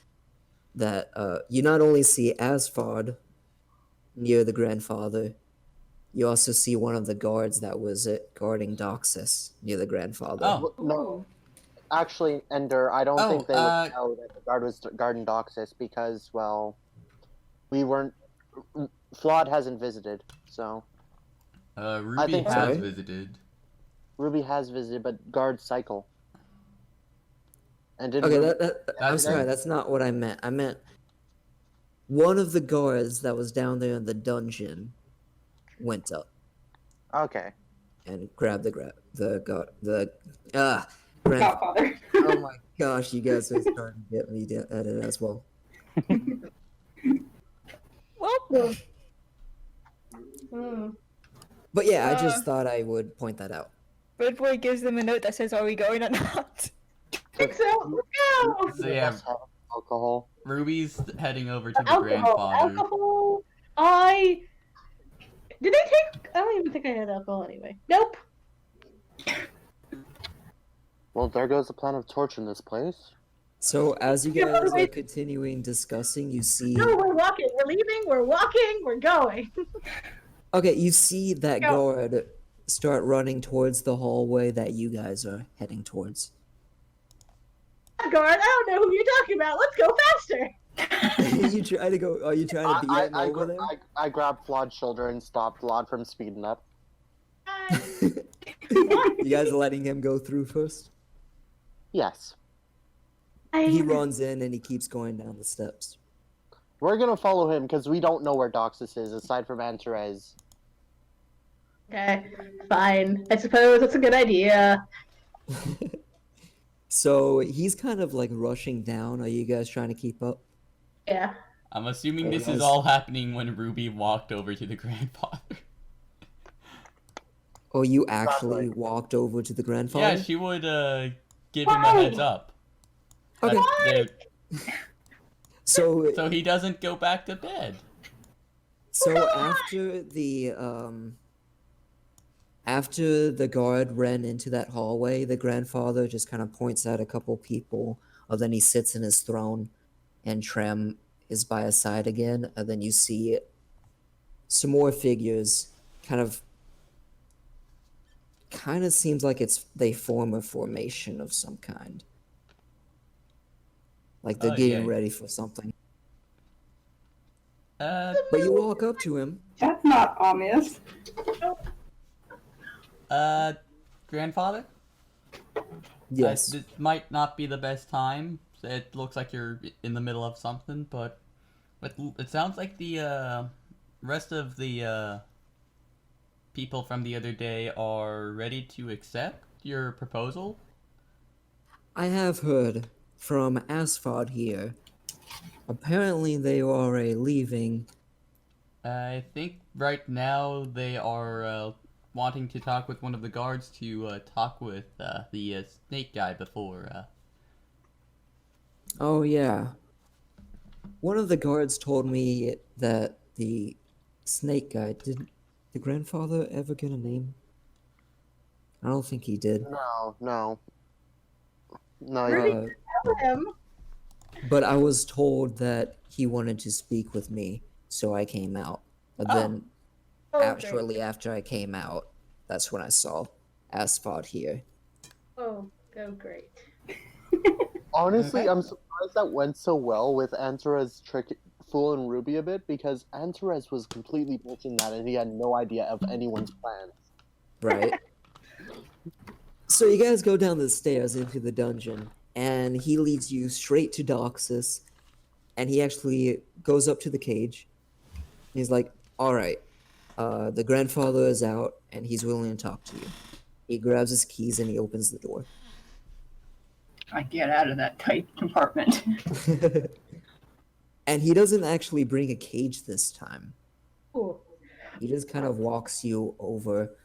that you not only see Asfard near the grandfather, you also see one of the guards that was guarding Doxus near the grandfather. Oh. No, actually, Ender, I don't Oh, think they would know that the guard was guarding Doxus because, well, we weren't. Flawed hasn't visited, so Ruby think- has Sorry? visited. Ruby has visited, but guards cycle. And did Okay, Ruby- I'm That's sorry, right. that's not what I meant. I meant one of the guards that was down there in the dungeon went up Okay. and grabbed grand. Godfather. Oh my gosh, you guys are starting to get me at it as well. Well, Hmm. But yeah, I just thought I would point that out. Bird Boy gives them a note that says, "Are we going or not?" I think so. Let's go. So yeah, Let's have alcohol. Ruby's heading over to the Alcohol. grandfather. Alcohol. Did they take? I don't even think I had alcohol anyway. Nope. Well, there goes the plan of torching this place. So as you Yeah, guys are wait. continuing discussing, you see No, we're walking. We're leaving. We're walking. We're going. okay, you see that Go. guard start running towards the hallway that you guys are heading towards. Guard, I don't know who you're talking about. Let's go faster. you try to go are you trying to beat him over there? I grabbed Flawed's shoulder and stopped Flawed from speeding up. You guys are letting him go through first? Yes. He runs in and he keeps going down the steps. We're gonna follow him because we don't know where Doxus is aside from Antares. Okay, fine. I suppose that's a good idea. So he's kind of like rushing down. Are you guys trying to keep up? Yeah. I'm assuming Oh, this nice. is all happening when Ruby walked over to the grandfather. Oh, you actually walked over to the grandfather? Yeah, she would give him a heads up. Okay. That So he doesn't go back to bed. So after the guard ran into that hallway, the grandfather just kind of points at a couple people, and then he sits in his throne, and Trem is by his side again, and then you see some more figures. Kind of seems like they form a formation of some kind, like they're getting Yeah. ready for something. But you walk up to him. That's not obvious. Grandfather? Yes. This might not be the best time. It looks like you're in the middle of something, but it sounds like the rest of the people from the other day are ready to accept your proposal. I have heard from Asphod here. Apparently they are already leaving. I think right now they are wanting to talk with one of the guards to talk with the snake guy before. Oh yeah. One of the guards told me that the snake guy did the grandfather ever get a name? I don't think he did. No. Ruby, tell him. But I was told that he wanted to speak with me, so I came out. But then shortly after I came out, that's when I saw Asphod here. Oh, great. Honestly, I'm surprised that went so well with Antares fooling Ruby a bit because Antares was completely bullshitting that and he had no idea of anyone's plans. Right. So you guys go down the stairs into the dungeon, and he leads you straight to Doxus, and he actually goes up to the cage. He's like, all right, the grandfather is out, and he's willing to talk to you. He grabs his keys and he opens the door. I get out of that tight compartment. And he doesn't actually bring a cage this time. Cool. He just kind of walks you over.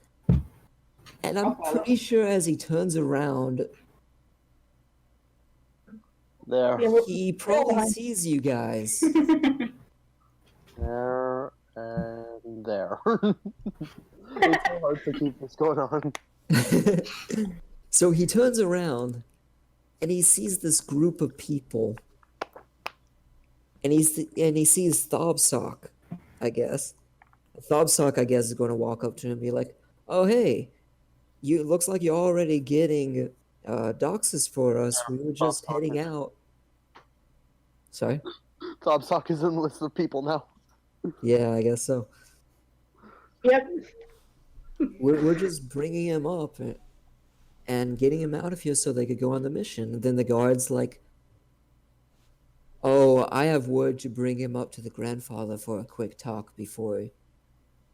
And I'm I'll follow. pretty sure as he turns around, There. Yeah, he probably behind. sees you guys. There and there. It's so hard to keep this going on. So he turns around and he sees this group of people. And he sees Thobsock, I guess. Thobsock, I guess, is going to walk up to him and be like, "Oh, hey, it looks like you're already getting doxes for us. We were just Thobsock heading is- out." Sorry? Thobsock is in the list of people now. Yeah, I guess so. Yep. We're just bringing him up and getting him out of here so they could go on the mission. And then the guard's like, "Oh, I have word to bring him up to the grandfather for a quick talk before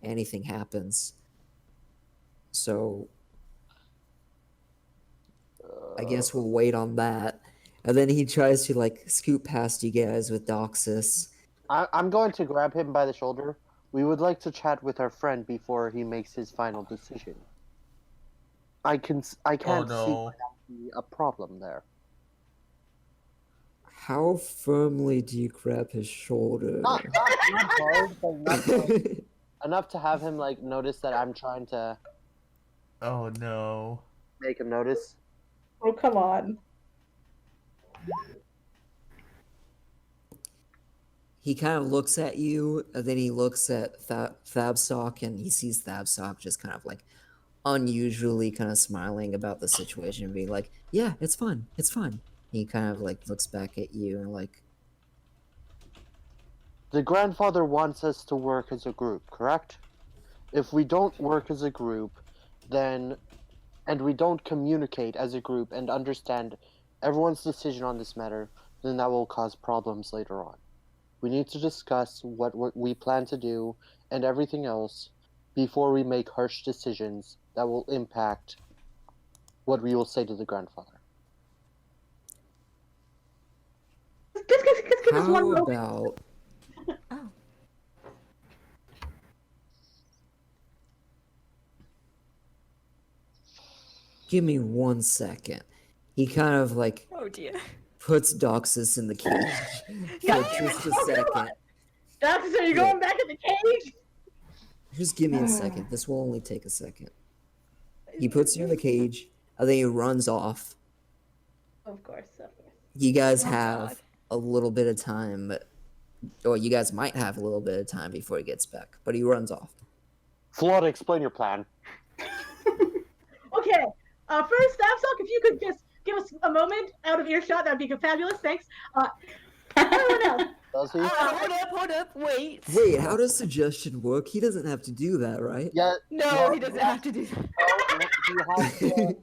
anything happens. So I guess we'll wait on that." And then he tries to like scoot past you guys with Doxus. I'm going to grab him by the shoulder. We would like to chat with our friend before he makes his final decision. I can't see why that would be a problem there. How firmly do you grab his shoulder? Not hard, but enough to have him like notice that I'm trying to Oh no. make him notice. Oh, come on. He kind of looks at you, and then he looks at Thabsock, and he sees Thabsock just kind of like unusually kind of smiling about the situation and being like, "Yeah, it's fun, it's fun." He kind of like looks back at you and like, The grandfather wants us to work as a group, correct? If we don't work as a group, then and we don't communicate as a group and understand everyone's decision on this matter, then that will cause problems later on. We need to discuss what we plan to do and everything else before we make harsh decisions that will impact what we will say to the grandfather. Just give us one "How moment. about Oh. give me 1 second?" He kind of like Oh dear. puts Doxus in the cage for just a second. Doctor, are you going back in the cage? Just give me a second. This will only take a second. He puts you in the cage, and then he runs off. Of course, of course. You guys Oh, have God. a little bit of time, or you guys might have a little bit of time before he gets back, but he runs off. Florida, explain your plan. Okay. First, Snapsock, if you could just give us a moment out of earshot, that'd be fabulous. Thanks. Everyone else. Does he? Hold up, wait. Wait, how does suggestion work? He doesn't have to do that, right? Yeah. No, he doesn't have to do that. He has to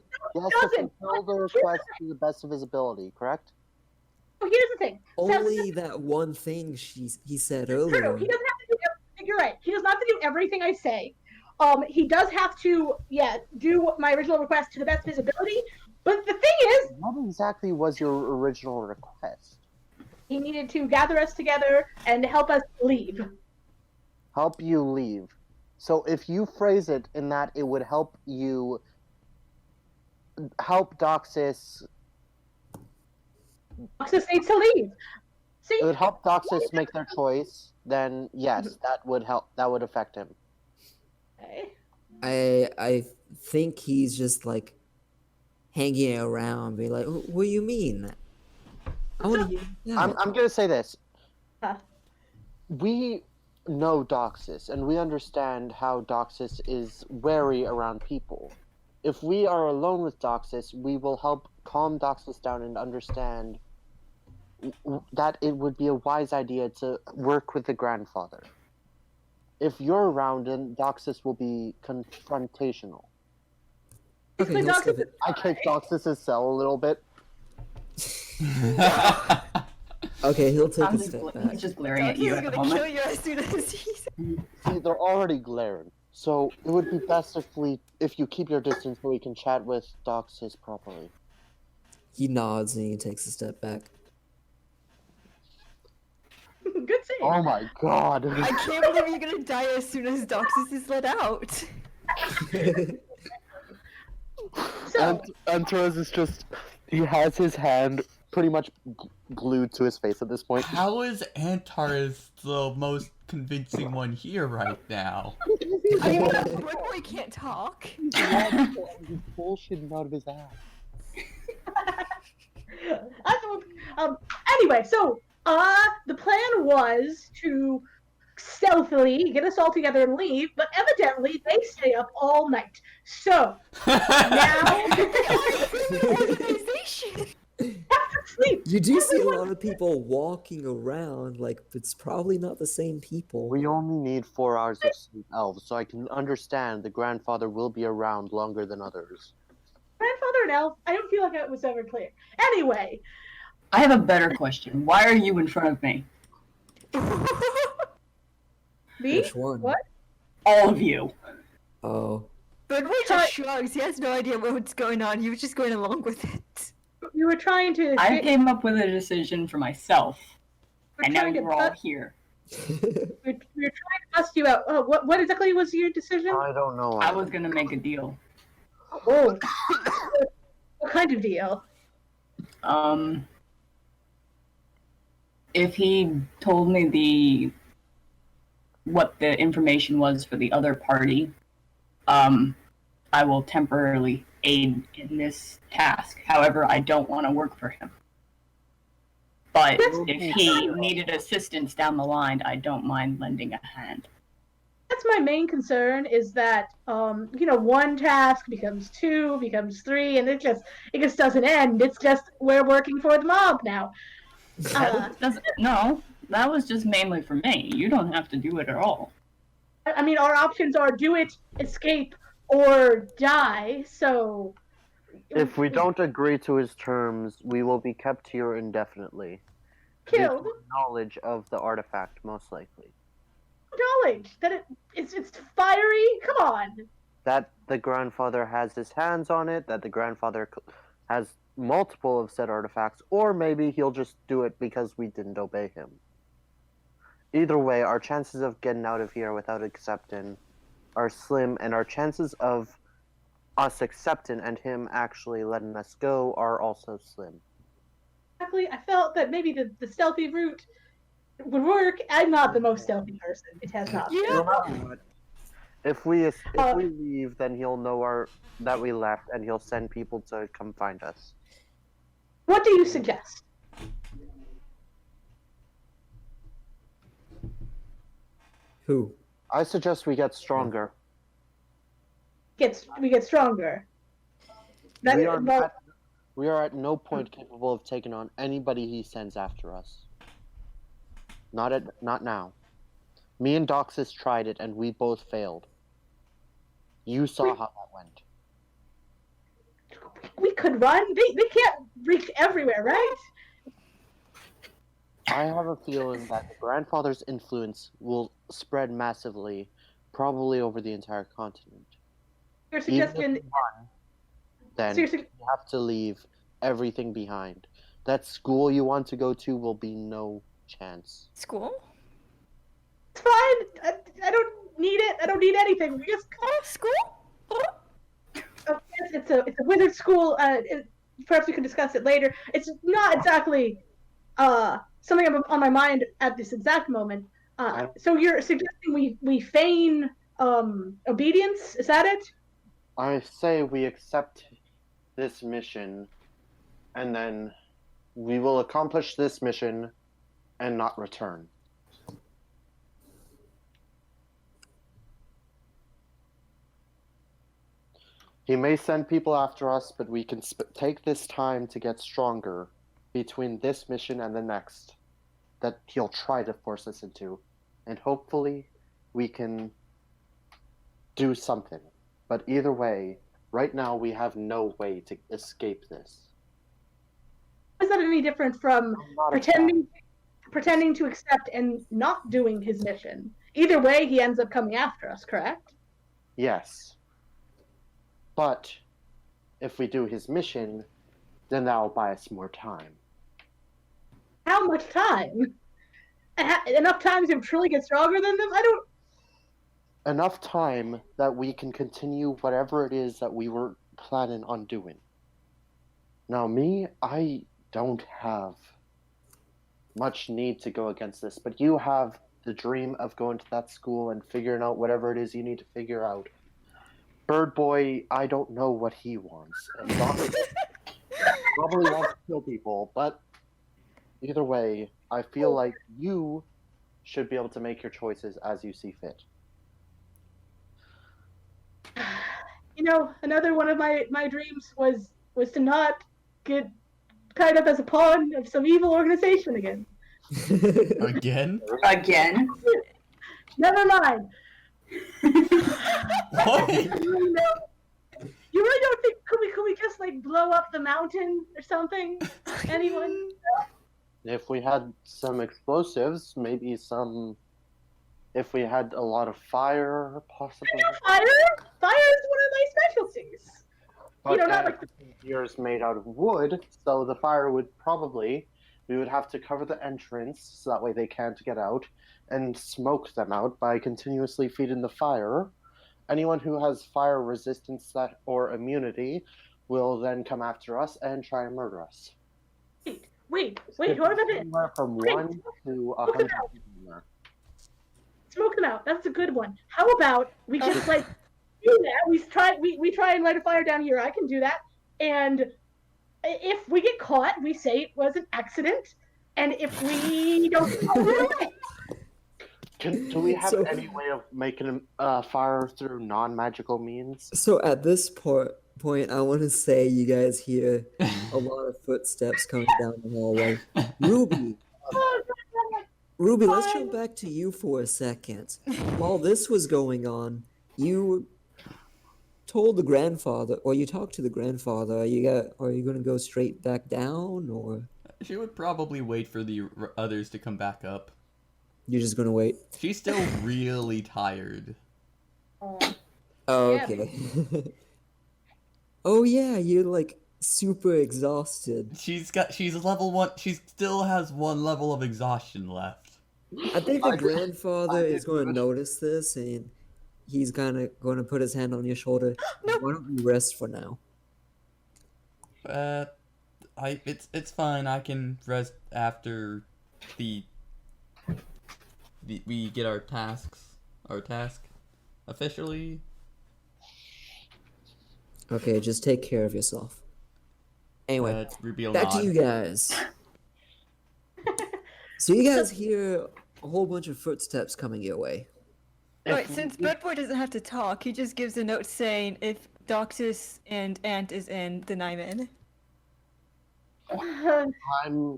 Doesn't. fulfill the request to the best of his ability, correct? Oh, here's the thing. Only that one thing he said True. earlier. He doesn't have to do everything. You're right. He does not have to do everything I say. He does have to, do my original request to the best of his ability. But the thing is, What exactly was your original request? he needed to gather us together and help us leave. Help you leave. So if you phrase it in that it would help you help Doxus, Roxas needs to leave. See, it would help Doxus make their choice, then yes, that would help. That would affect him. okay. I think he's just like hanging around, be like, "What do you mean? I want to hear you out." I'm gonna say this. Huh. We know Doxus, and we understand how Doxus is wary around people. If we are alone with Doxus, we will help calm Doxus down and understand that it would be a wise idea to work with the grandfather. If you're around, then Doxus will be confrontational. Okay, Basically, he'll Doxus skip it. I kicked Doxus's cell a little bit. Okay, he'll take I'm a just step gl- back. he's just glaring at you He's at the gonna kill moment. you as soon as he's. See, they're already glaring. So it would be best if you keep your distance so we can chat with Doxus properly. He nods and he takes a step back. Good save. Oh my god. I can't believe you're gonna die as soon as Doxus is let out. So, And Torres is just, he has his hand pretty much glued to his face at this point. How is Antares the most convincing one here right now? I mean, Bird Boy can't talk. He's bullshitting out of his ass. anyway, so the plan was to stealthily get us all together and leave, but evidently they stay up all night. So now Organization. sleep. You do see a lot of people walking around, like it's probably not the same people. We only need 4 hours of sleep, elves, so I can understand the grandfather will be around longer than others. Grandfather and elf. I don't feel like it was ever clear. Anyway, I have a better question. Why are you in front of me? me. Which one? What? All of you. Oh. Bird Boy just shrugs. He has no idea what's going on. He was just going along with it. You were trying to. I came up with a decision for myself, we're and now trying to you're all bust- here. we're trying to bust you out. What exactly was your decision? I don't know. I was gonna make a deal. Oh, what kind of deal? If he told me what the information was for the other party, I will temporarily aid in this task. However, I don't want to work for him. But if he needed assistance down the line, I don't mind lending a hand. That's my main concern. Is that one task becomes 2, becomes 3, and it just doesn't end. It's just we're working for the mob now. No, that was just mainly for me. You don't have to do it at all. I mean, our options are do it, escape, or die. So, If we don't agree to his terms, we will be kept here indefinitely. killed, With knowledge of the artifact, most likely. knowledge that it's fiery. Come on. That the grandfather has his hands on it, that the grandfather has multiple of said artifacts, or maybe he'll just do it because we didn't obey him. Either way, our chances of getting out of here without accepting are slim, and our chances of us accepting and him actually letting us go are also slim. Exactly. I felt that maybe the stealthy route would work. I'm not the most stealthy person. It has not. Yeah. No matter what, if we leave, then he'll know that we left, and he'll send people to come find us. What do you suggest? Who? I suggest we get stronger. We get stronger. That, We are at no point capable of taking on anybody he sends after us. Not now. Me and Doxus tried it, and we both failed. You saw how that went. we could run. They can't reach everywhere, right? I have a feeling that the grandfather's influence will spread massively, probably over the entire continent. Your Even if suggestion. we run, then Seriously, you have to leave everything behind. That school you want to go to will be no chance. School? it's fine. I don't need it. I don't need anything. We just. School? Yes, it's a wizard school. Perhaps we can discuss it later. It's not exactly something on my mind at this exact moment. So you're suggesting we feign obedience? Is that it? I say we accept this mission, and then we will accomplish this mission and not return. He may send people after us, but we can take this time to get stronger between this mission and the next that he'll try to force us into. And hopefully we can do something. But either way, right now we have no way to escape this. Is that any different from Not a pretending to accept and not doing his mission? Either way, he ends up coming after us, correct? Yes. But if we do his mission, then that'll buy us more time. How much time? enough time to truly get stronger than them? I don't. Enough time that we can continue whatever it is that we were planning on doing. Now, me, I don't have much need to go against this, but you have the dream of going to that school and figuring out whatever it is you need to figure out. Bird Boy, I don't know what he wants. And probably wants to kill people, but either way, I feel like you should be able to make your choices as you see fit. You know, another one of my dreams was to not get tied up as a pawn of some evil organization again. Again? Again? Never mind. What? You really don't think could we just like blow up the mountain or something? Anyone? If we had some explosives, maybe some. If we had a lot of fire, possibly. Fire? Fire is one of my specialties. But not like here is made out of wood, so the fire would probably. We would have to cover the entrance so that way they can't get out, and smoke them out by continuously feeding the fire. Anyone who has fire resistance or immunity will then come after us and try and murder us. Wait, what about it? Anywhere from 1 to 100 people there. Smoke them out. That's a good one. How about we just like do that? We try and light a fire down here. I can do that. And if we get caught, we say it was an accident. And if we don't, do we have any way of making a fire through non-magical means? So at this point, I want to say you guys hear a lot of footsteps coming down the hallway. Ruby, let's jump back to you for a second. While this was going on, you told the grandfather, or you talked to the grandfather. Are you going to go straight back down, or She would probably wait for the others to come back up. you're just going to wait? She's still really tired. Oh, Yeah. okay. Oh yeah, you're like super exhausted. She's level 1. She still has 1 level of exhaustion left. I think the grandfather is going to notice this, and he's kind of going to put his hand on your shoulder. Why don't you rest for now? It's fine. I can rest after we get our task officially. Okay, just take care of yourself. Anyway, Ruby will back to nod. you guys. So you guys hear a whole bunch of footsteps coming your way. Right, since Birdboy doesn't have to talk, he just gives a note saying if Doxus and Ant is in, then I'm in. I'm.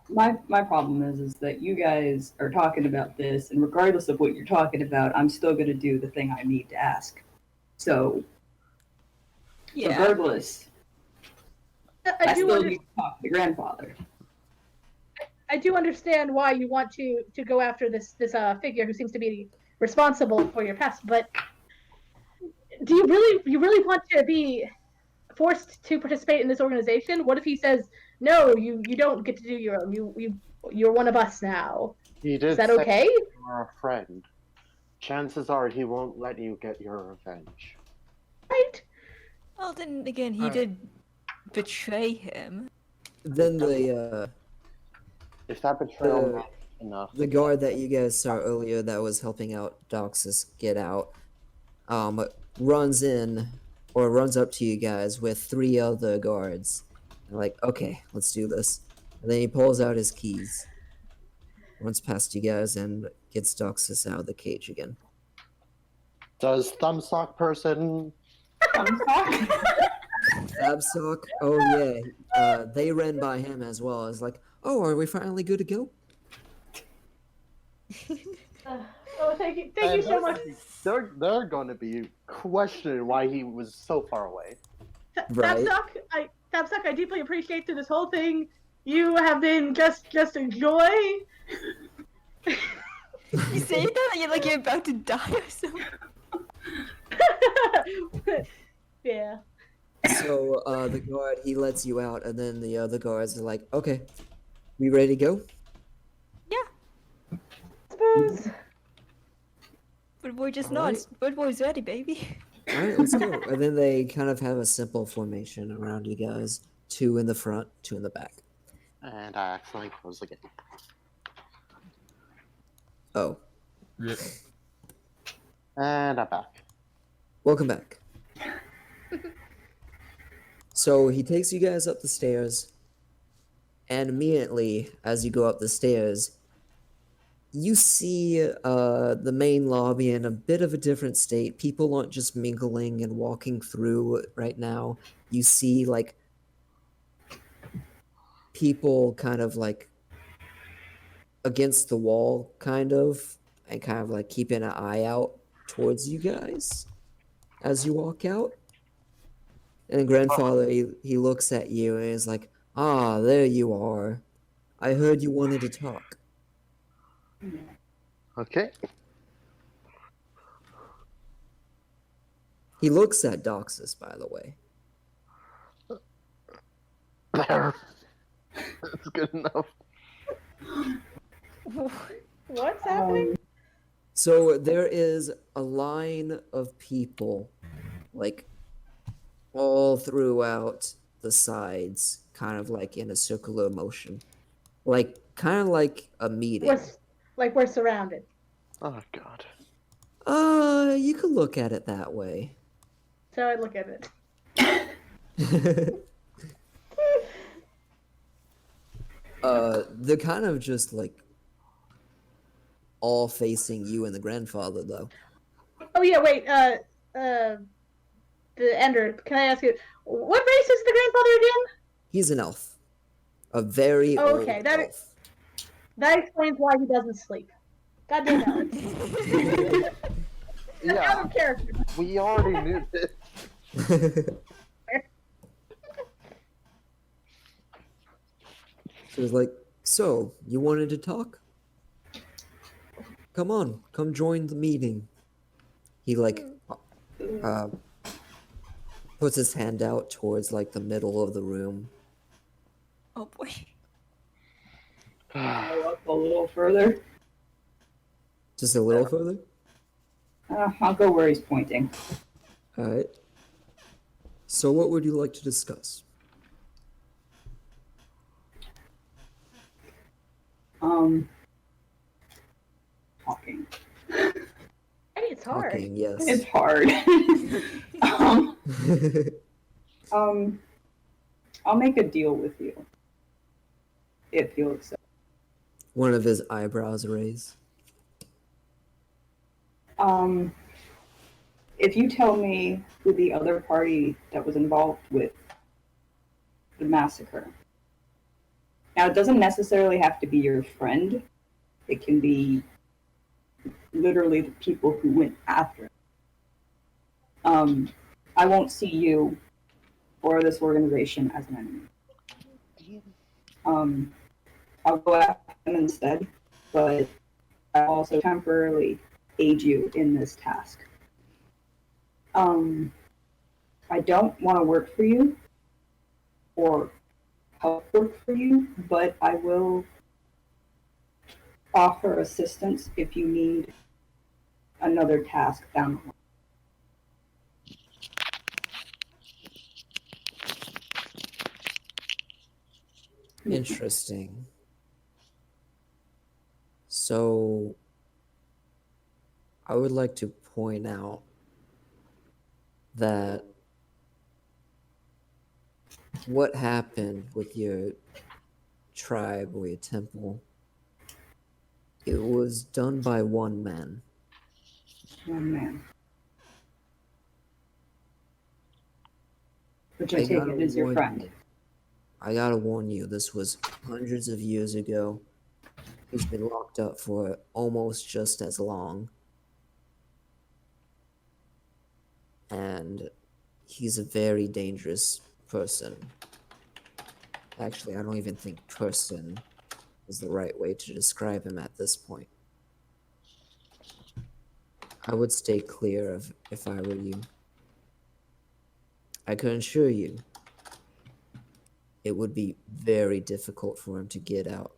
My problem is that you guys are talking about this, and regardless of what you're talking about, I'm still going to do the thing I need to ask. So, regardless, I still need to talk to the grandfather. I do understand why you want to go after this figure who seems to be responsible for your past, but do you really want to be forced to participate in this organization? What if he says, no, you don't get to do your own, you're one of us now? He did Is that say okay? You're a friend. Chances are he won't let you get your revenge. Right? Well, then again, he did betray him. Then the If that betrayal not enough. the guard that you guys saw earlier that was helping out Doxus get out, runs up to you guys with 3 other guards. They're like, okay, let's do this. And then he pulls out his keys, runs past you guys, and gets Doxus out of the cage again. Does Thumbsock person? Absock, oh yeah, they ran by him as well. It's like, oh, are we finally good to go? Oh, thank you so much. They're going to be questioning why he was so far away. Right. Tabsock, I deeply appreciate through this whole thing. You have been just a joy. You say that like you're about to die or something. Yeah. So the guard, he lets you out, and then the other guards are like, okay, we ready to go? goes. But boy just Alright. nods. But boy's ready, baby. All right, let's go. And then they kind of have a simple formation around you guys. 2 in the front, 2 in the back. And I accidentally closed the game. Oh, Rip. And I'm back. welcome back. So he takes you guys up the stairs, and immediately as you go up the stairs, you see the main lobby in a bit of a different state. People aren't just mingling and walking through right now. You see like people kind of like against the wall, kind of, and kind of like keeping an eye out towards you guys as you walk out. And grandfather, he looks at you and is like, "Ah, there you are. I heard you wanted to talk." Okay. He looks at Doxus, by the way. There. That's good enough. What's happening? So there is a line of people, like, all throughout the sides, kind of like in a circular motion. Like, kind of like a meeting. We're surrounded. Oh god. You could look at it that way. So I look at it. They're kind of just like all facing you and the grandfather, though. Oh yeah, wait. The Ender. Can I ask you, what race is the grandfather again? He's an elf. A very old Okay, elf. That explains why he doesn't sleep. Goddamn Alex. That's out Yeah, of character. we already knew this. So he's like, "So, you wanted to talk? Come on, come join the meeting." He like puts his hand out towards like the middle of the room. Oh boy. Go up a little further. Just a little further? I'll go where he's pointing. Alright. So what would you like to discuss? Talking. Hey, it's hard. Talking, yes. It's hard. I'll make a deal with you. If you'll accept. One of his eyebrows raise. If you tell me who the other party that was involved with the massacre. Now, it doesn't necessarily have to be your friend. It can be literally the people who went after it. I won't see you or this organization as an enemy. I'll go after them instead, but I'll also temporarily aid you in this task. I don't want to work for you or help work for you, but I will offer assistance if you need another task down the line. Interesting. So, I would like to point out that what happened with your tribe or your temple, it was done by one man. One man. Which I I take gotta it is your warn friend. you. I gotta warn you, this was hundreds of years ago. He's been locked up for almost just as long. And he's a very dangerous person. Actually, I don't even think person is the right way to describe him at this point. I would stay clear of if I were you. I can assure you, it would be very difficult for him to get out.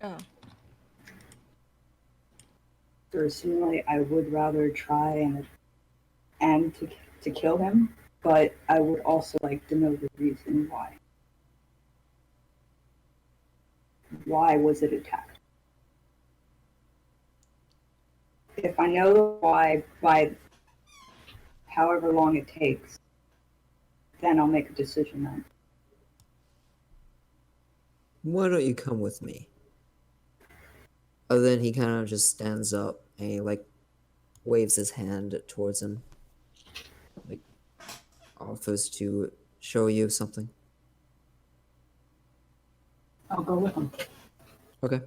Oh. Personally, I would rather try and to kill him, but I would also like to know the reason why. Why was it attacked? If I know the why by however long it takes, then I'll make a decision then. Why don't you come with me? Then he kind of just stands up and he like waves his hand towards him, like offers to show you something. I'll go with him. Okay.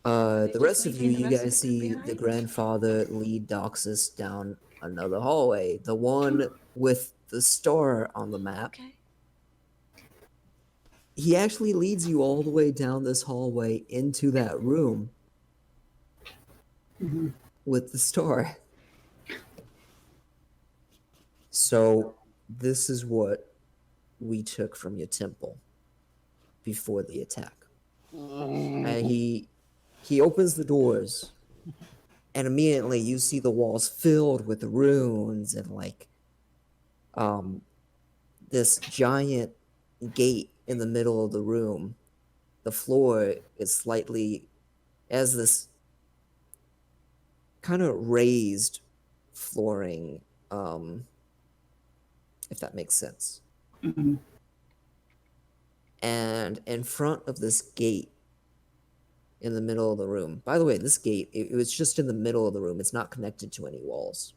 They The just rest of you, leaving the you rest of guys the group see the behind? grandfather lead Doxus down another hallway, the one with the star on the map. Okay. He actually leads you all the way down this hallway into that room Mhm. with the star. So, this is what we took from your temple before the attack. And he opens the doors, and immediately you see the walls filled with runes and like this giant gate in the middle of the room. The floor is slightly as this kind of raised flooring, if that makes sense. Mhm. And in front of this gate in the middle of the room, by the way, this gate, it was just in the middle of the room. It's not connected to any walls.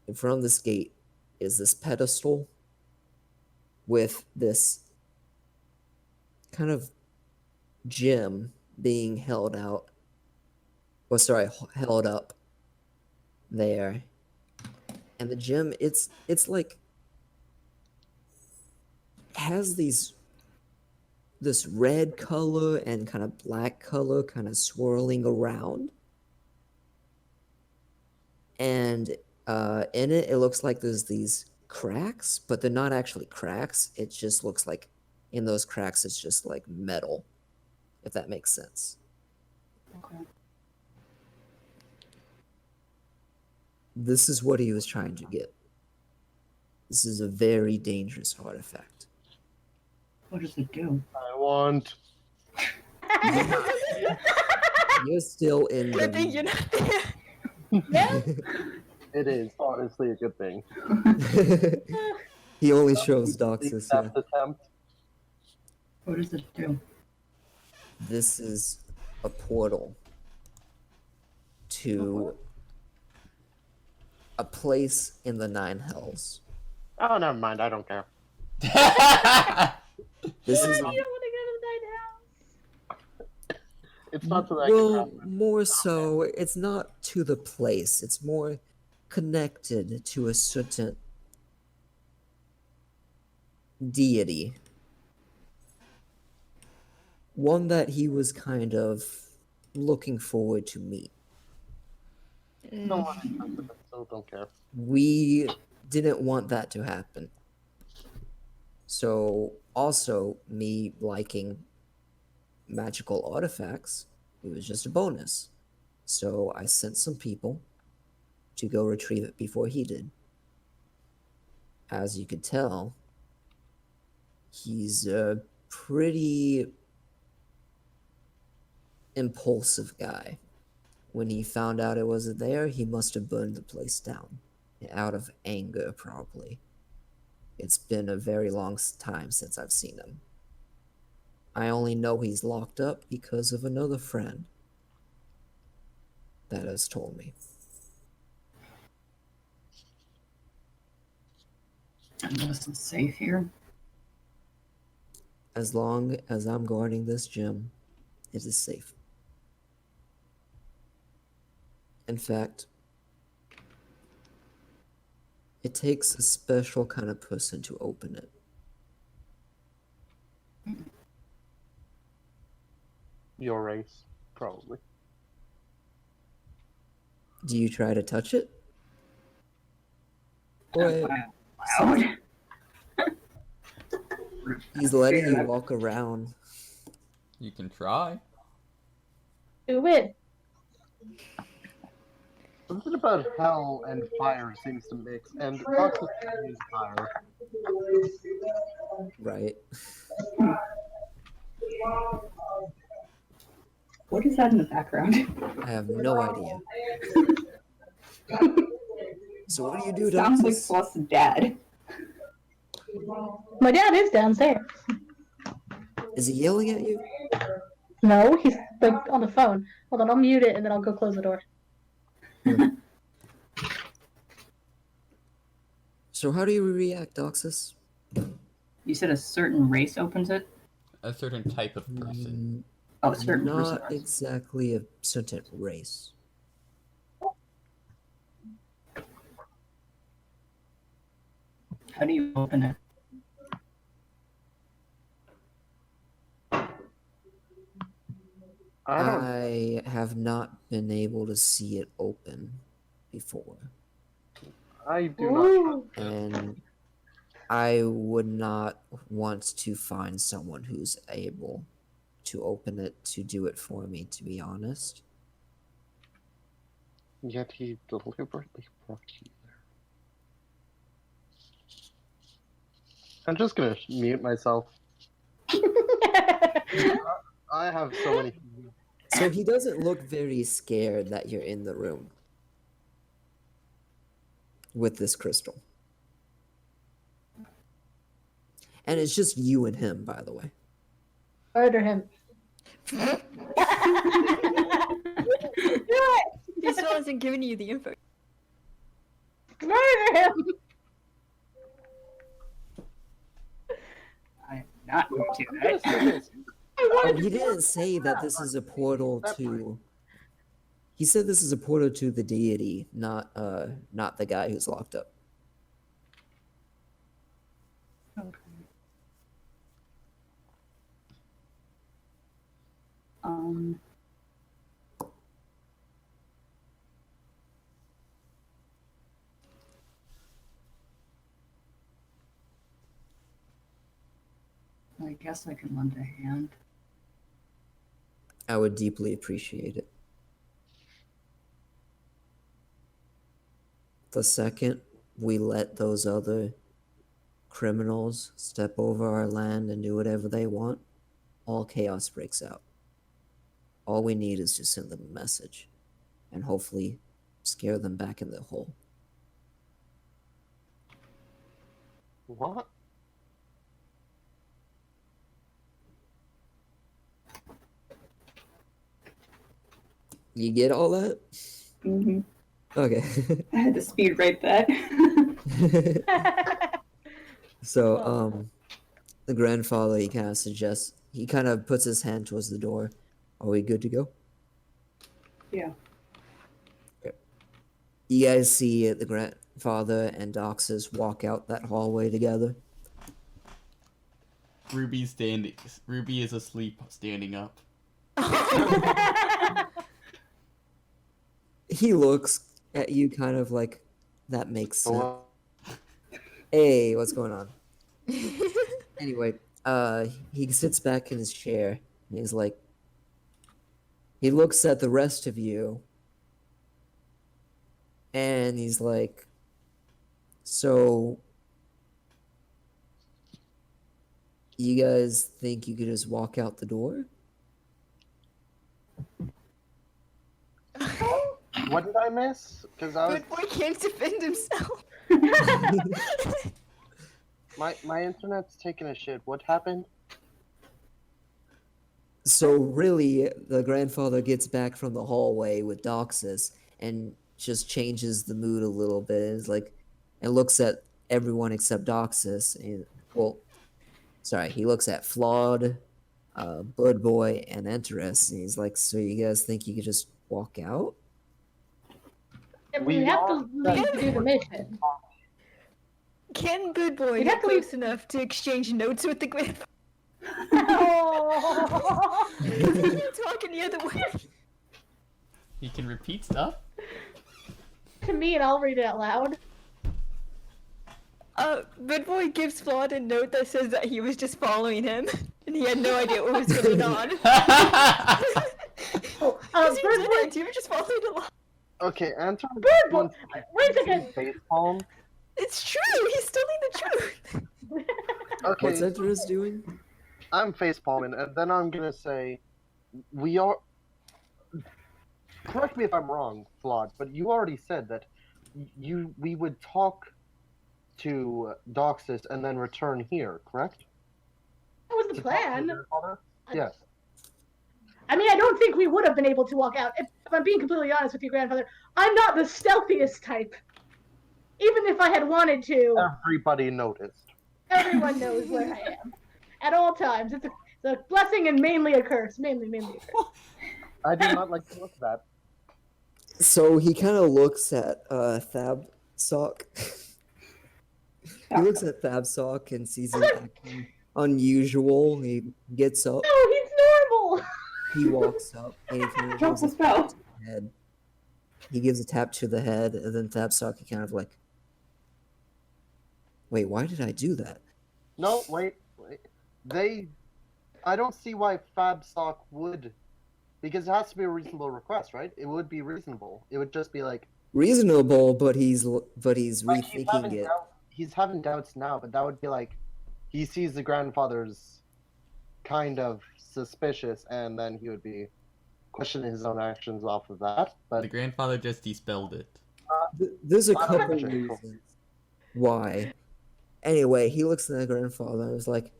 In front of this gate is this pedestal with this kind of gem being held out, or sorry, held up there. And the gem, it's like has this red color and kind of black color kind of swirling around. And in it, it looks like there's these cracks, but they're not actually cracks. It just looks like in those cracks, it's just like metal, if that makes sense. Okay. This is what he was trying to get. This is a very dangerous artifact. What does it do? I want. You're still in Good thing you're the... not there. It is honestly a good thing. He only shows The Doxus, yeah. theft attempt. What does it do? This is a portal to a place in the Nine Hells. Oh, never mind. I don't care. This Why is do you want to go to the night house? It's not so that I can well, have more so. It's not to the place. It's more connected to a certain deity. One that he was kind of looking forward to meet. no one interested, so don't care. We didn't want that to happen. So, also, me liking magical artifacts, it was just a bonus. So, I sent some people to go retrieve it before he did. As you could tell, he's a pretty impulsive guy. When he found out it wasn't there, he must have burned the place down. Out of anger, probably. It's been a very long time since I've seen him. I only know he's locked up because of another friend that has told me. And this is safe here. As long as I'm guarding this gem, it is safe. In fact, it takes a special kind of person to open it. Your race, probably. Do you try to touch it? Or Loud. he's letting you walk around. You can try. Do it. Something about hell and fire seems to mix, and Toxic is fire. Right. What is that in the background? I have no idea. So what do you do, Sounds like Doxus? Floss's dad. My dad is downstairs. Is he yelling at you? No, he's like on the phone. Hold on, I'll mute it and then I'll go close the door. So how do you react, Doxus? You said a certain race opens it? A certain type of person. Oh, a certain Not person. exactly a certain race. How do you open it? I have not been able to see it open before. I do not. And I would not want to find someone who's able to open it to do it for me, to be honest. Yet he deliberately brought you there. I'm just gonna mute myself. I have so many. So he doesn't look very scared that you're in the room with this crystal. And it's just you and him, by the way. Murder him. He still hasn't given you the info. Murder him. I'm not going to. I'm gonna say this. Oh, he didn't say that this is a portal to... He said this is a portal to the deity, not the guy who's locked up. Okay. I guess I can lend a hand. I would deeply appreciate it. The second we let those other criminals step over our land and do whatever they want, all chaos breaks out. All we need is to send them a message and hopefully scare them back in the hole. What? You get all that? Mm-hmm. Okay. I had to speed write that. So, the grandfather, he kind of suggests, he kind of puts his hand towards the door. Are we good to go? Yeah. Okay. You guys see the grandfather and Doxus walk out that hallway together. Ruby is asleep, standing up. He looks at you kind of like, that makes sense. Hello? Hey, what's going on? Anyway, he sits back in his chair and he's like, he looks at the rest of you and he's like, so you guys think you could just walk out the door? What did I miss? Because I was Good boy can't defend himself. my internet's taking a shit. What happened? So really, the grandfather gets back from the hallway with Doxus and just changes the mood a little bit. It's like, and looks at everyone except Doxus. And, well, sorry, he looks at Flawed, Bud Boy, and Enterus. And he's like, so you guys think you could just walk out? We have to leave to do the mission. Can Good Boy We'd get have to leave- close enough to exchange notes with the grandfather? Oh. Because he can't talk any other way. He can repeat stuff. To me, and I'll read it out loud. Good Boy gives Flawed a note that says that he was just following him. And and he had no idea what was going on. Oh, Because you Bird Boy, didn't, you were just following along. Okay, Anton. Bird Boy, wait a second. Facepalm. It's true, he's telling the truth. Okay, What's Enterus doing? I'm facepalming, and then I'm gonna say, we are. Correct me if I'm wrong, Flawed, but you already said that we would talk to Doxus and then return here, correct? That was the To talk to plan. your father? Yes. I mean, I don't think we would have been able to walk out. If I'm being completely honest with you, grandfather, I'm not the stealthiest type. Even if I had wanted to, Everybody noticed. everyone knows where I am at all times. It's a blessing and mainly a curse. Mainly a curse. I do not like to look at that. So he kind of looks at Thabsock. He looks at Thabsock and sees him acting unusual. He gets up, No, he's normal. he walks up, and he kind of Drop gives the a spell. tap to the head. He gives a tap to the head, and then Thabsock is kind of like, wait, why did I do that? No, wait. I don't see why Fabsock would, because it has to be a reasonable request, right? It would be reasonable. It would just be like Reasonable, but he's like, rethinking it. He's having doubts now, but that would be like he sees the grandfather's kind of suspicious, and then he would be questioning his own actions off of that. But The grandfather just dispelled it. There's a I don't couple know. reasons why. Anyway, he looks at the grandfather and is like,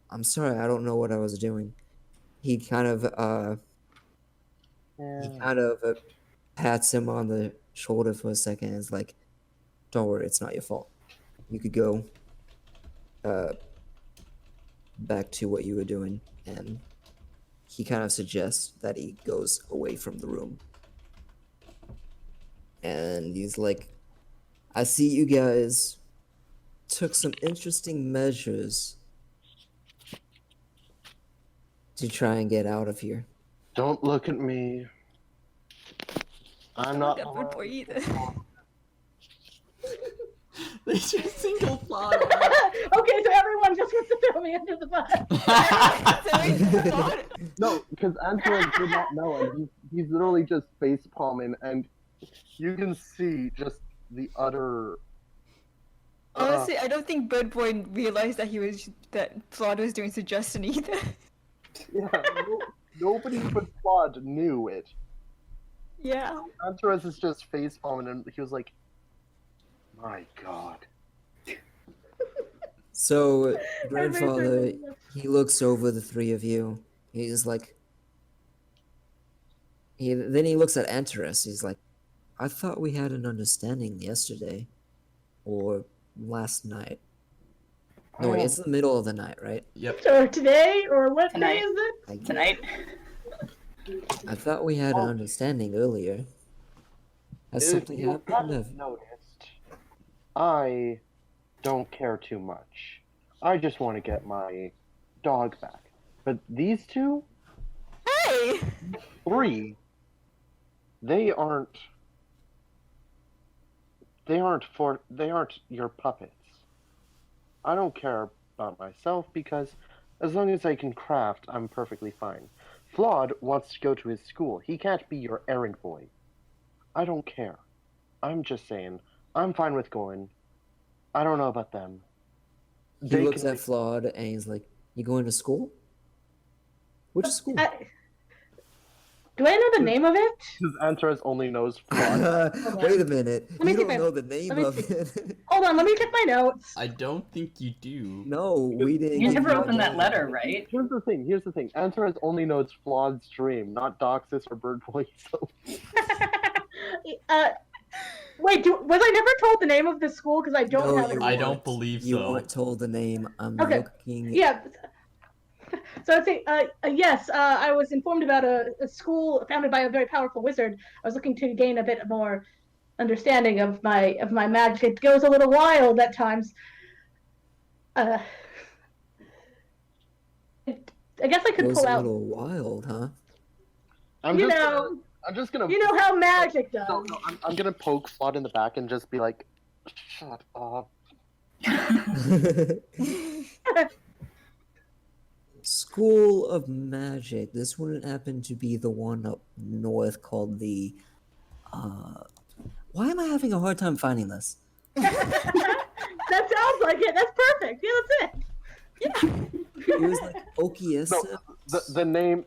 I'm sorry, I don't know what I was doing. He kind of pats him on the shoulder for a second and is like, don't worry, it's not your fault. You could go back to what you were doing. And he kind of suggests that he goes away from the room. And he's like, I see you guys took some interesting measures to try and get out of here. don't look at me. I'm not. Not good boy either. They just single flaw. Okay, so everyone just wants to throw me under the bus. No, because Antoine did not know, and he's literally just face palming, and you can see just the utter. Honestly, I don't think Bird Boy realized that Flawed was doing suggestion either. Yeah, nobody but Claude knew it. Yeah. Antares is just face palming, and he was like, "My God." So, grandfather, he looks over the three of you. He's like, then he looks at Antares. He's like, I thought we had an understanding yesterday, or last night. No, wait, it's the middle of the night, right? Yep. Or today, or what day Tonight. is it? I, Tonight. I thought we had an understanding earlier. Has If something you happened? haven't noticed, I don't care too much. I just want to get my dog back. But these two, Hey! three, they aren't your puppets. I don't care about myself because as long as I can craft, I'm perfectly fine. Flawed wants to go to his school. He can't be your errand boy. I don't care. I'm just saying, I'm fine with going. I don't know about them. He They looks can- at Flawed and he's like, you going to school? Which school? Do I know the name of it? Because Antares only knows Flawed. Wait a minute. Let me You take don't my- know the name let me of it. Hold on, let me check my notes. I don't think you do. No, we didn't. You give never you opened that name. letter, right? Here's the thing. Antares only knows Flawed's dream, not Doxus or Bird Boy. So Wait, was I never told the name of the school? Because I don't No, have it. you I weren't. don't believe You so. weren't told the name. I'm Okay. looking. Yeah. So I'd say, yes, I was informed about a school founded by a very powerful wizard. I was looking to gain a bit more understanding of my magic. It goes a little wild at times. I guess I It could was pull a out. little wild, huh? I'm You just know, gonna, I'm just gonna. you know how magic does. No, I'm gonna poke Flawed in the back and just be like, "Shut up." School of Magic. This wouldn't happen to be the one up north called the. Why am I having a hard time finding this? That sounds like it. That's perfect. Yeah, that's it. It was like Okiesa. No,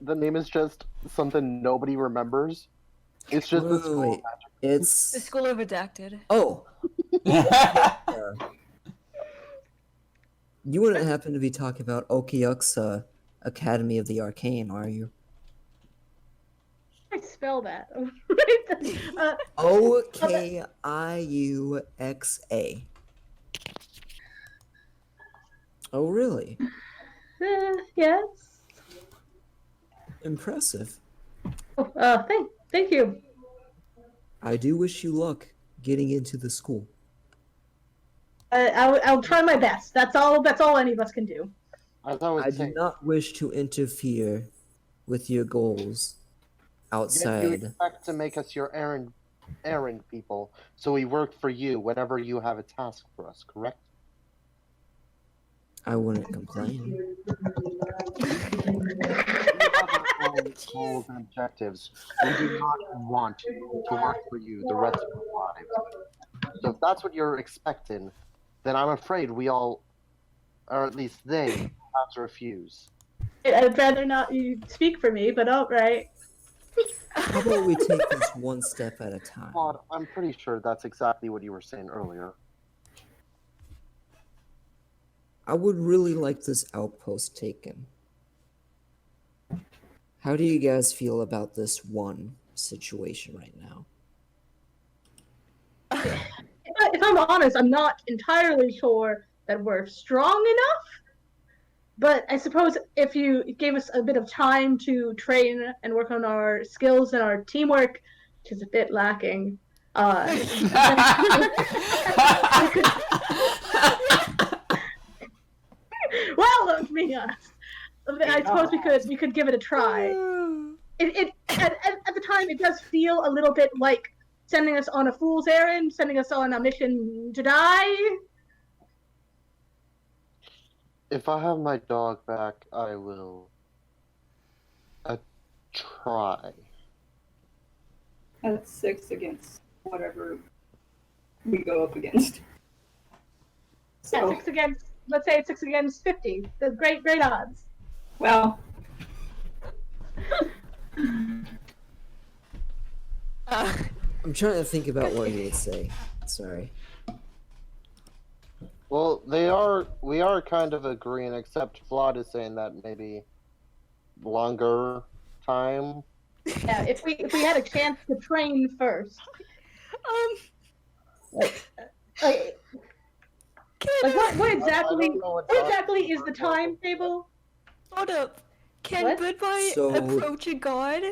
the name is just something nobody remembers. It's just the school. Wait, it's The School of Redacted. oh. You wouldn't happen to be talking about Okiuxa Academy of the Arcane, are you? I spell that. Okiuxa. Oh, really? Yes. Impressive. Oh, thank you. I do wish you luck getting into the school. I'll try my best. That's all any of us can do. As I was I do saying, not wish to interfere with your goals yet you outside. expect to make us your errand people, so we work for you whenever you have a task for us, correct? I wouldn't complain. We have our own goals and objectives. We do not want to work for you the rest of our lives. So if that's what you're expecting, then I'm afraid we all, or at least they, have to refuse. I'd rather not you speak for me, but all right. How about we take this one step at a time? Claude, I'm pretty sure that's exactly what you were saying earlier. I would really like this outpost taken. How do you guys feel about this one situation right now? If I'm honest, I'm not entirely sure that we're strong enough. But I suppose if you gave us a bit of time to train and work on our skills and our teamwork, which is a bit lacking, well, let's be honest. I suppose we could give it a try. At the time, it does feel a little bit like sending us on a fool's errand, sending us on a mission to die. If I have my dog back, I will try. That's 6 against whatever we go up against. Yeah, So, let's say it's 6 against 50. The great odds. well, I'm trying to think about what you would say. Sorry. Well, we are kind of agreeing, except Vlad is saying that maybe longer time. Yeah, if we had a chance to train first. Like what exactly is the timetable? Hold up. Can What? Budboy So- approach a god?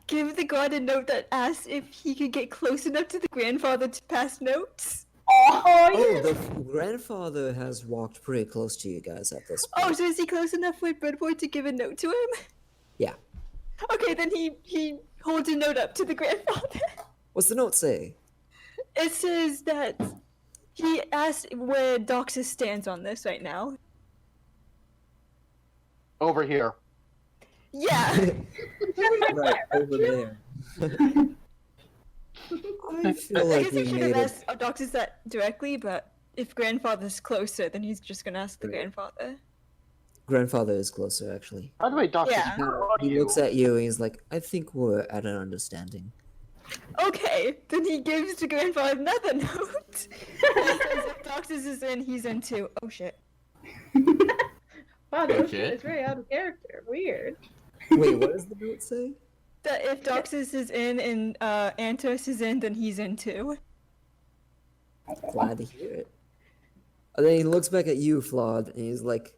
Give the god a note that asks if he could get close enough to the grandfather to pass notes? Oh, the grandfather has walked pretty close to you guys at this point. Oh, so is he close enough for Budboy to give a note to him? Yeah. Okay, then he holds a note up to the grandfather. What's the note say? It says that he asked where Doxus stands on this right now. Over here. Yeah. Right, over there. I feel I like guess we I should made have it. asked Doxus that directly, but if grandfather's closer, then he's just gonna ask the Right. grandfather. Grandfather is closer, actually. By the way, Doctor, Yeah. where are He you? looks at you and he's like, I think we're at an understanding. Okay, then he gives the grandfather another note. He says if Doxus is in, he's in too. Oh shit. Wow, that Okay. is very out of character. Weird. Wait, what does the note say? That if Doxus is in and Antos is in, then he's in too. Glad to hear it. And then he looks back at you, Flawed, and he's like,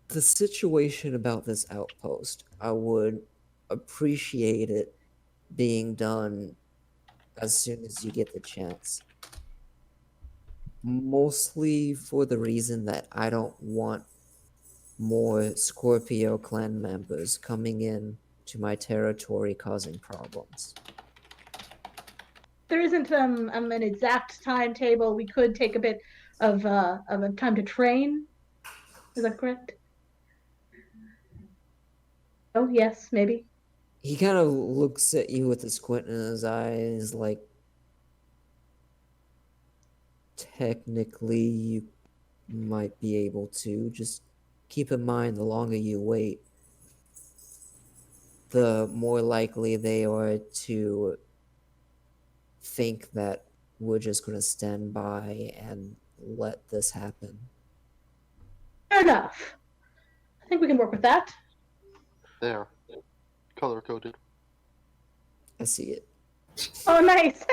the situation about this outpost, I would appreciate it being done as soon as you get the chance. Mostly for the reason that I don't want more Scorpio clan members coming in to my territory causing problems. There isn't an exact timetable. We could take a bit of a time to train. Is that correct? Oh, yes, maybe. He kind of looks at you with a squint in his eyes, like, technically you might be able to. Just keep in mind, the longer you wait, the more likely they are to think that we're just going to stand by and let this happen. Fair enough. I think we can work with that. There. Color coded. I see it. Oh, nice.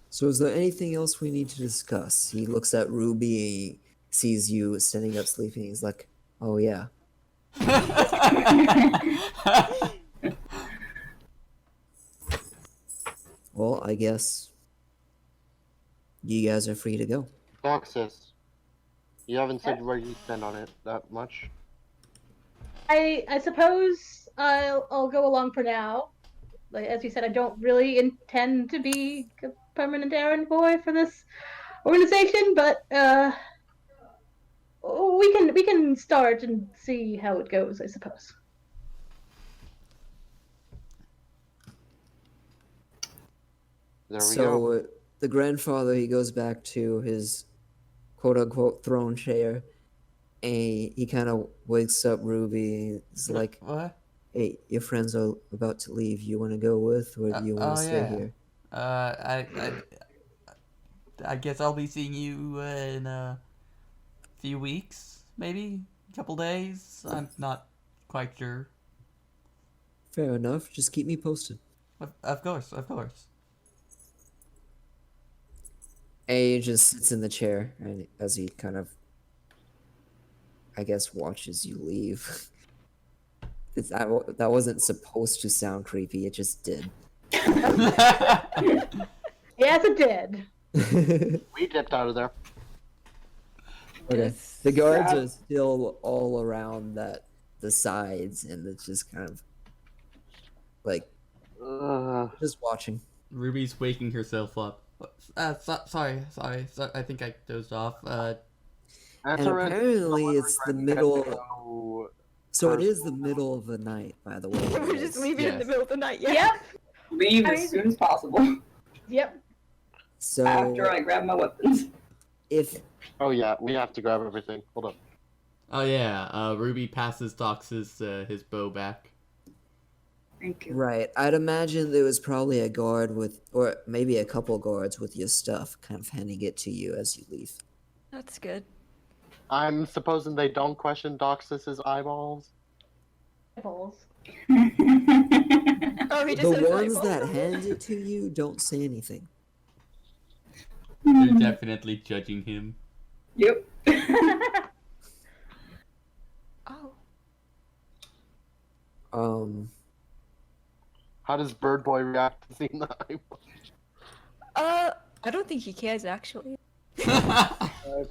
So is there anything else we need to discuss? He looks at Ruby, he sees you standing up sleeping, he's like, oh yeah. Well, I guess you guys are free to go. Doxus, you haven't said where you stand on it that much. I suppose I'll go along for now. Like, as you said, I don't really intend to be a permanent errand boy for this organization, but we can start and see how it goes, I suppose. There we So go. the grandfather, he goes back to his quote-unquote throne chair, and he kind of wakes up Ruby. He's like, What? hey, your friends are about to leave. You want to go with, or do you want to stay yeah. here? I guess I'll be seeing you in a few weeks, maybe a couple days. I'm not quite sure. Fair enough. Just keep me posted. Of course, of course. And he just sits in the chair, and as he kind of, I guess, watches you leave. That wasn't supposed to sound creepy. It just did. Yes, it did. We dipped out of there. Okay. The guards are still all around the sides, and it's just kind of like just watching. Ruby's waking herself up. Sorry. I think I dozed off. That's And alright. apparently it's the middle. So, So it is the middle of the night, by the way. We're just leaving in the Yes. middle of the night. Yeah. Yep. Leave as soon as possible Yep. So after I grab my weapons. if oh yeah, we have to grab everything. Hold up. Oh yeah. Ruby passes Dox's his bow back. Thank you. right, I'd imagine there was probably a guard with, or maybe a couple guards with your stuff, kind of handing it to you as you leave. That's good. I'm supposing they don't question Doxus's eyeballs. Balls. Oh, he just The said his ones eyeball. that hand it to you don't say anything. They're definitely judging him. Yep. Oh. How does Bird Boy react to seeing the eyeball? I don't think he cares actually. Eyeball.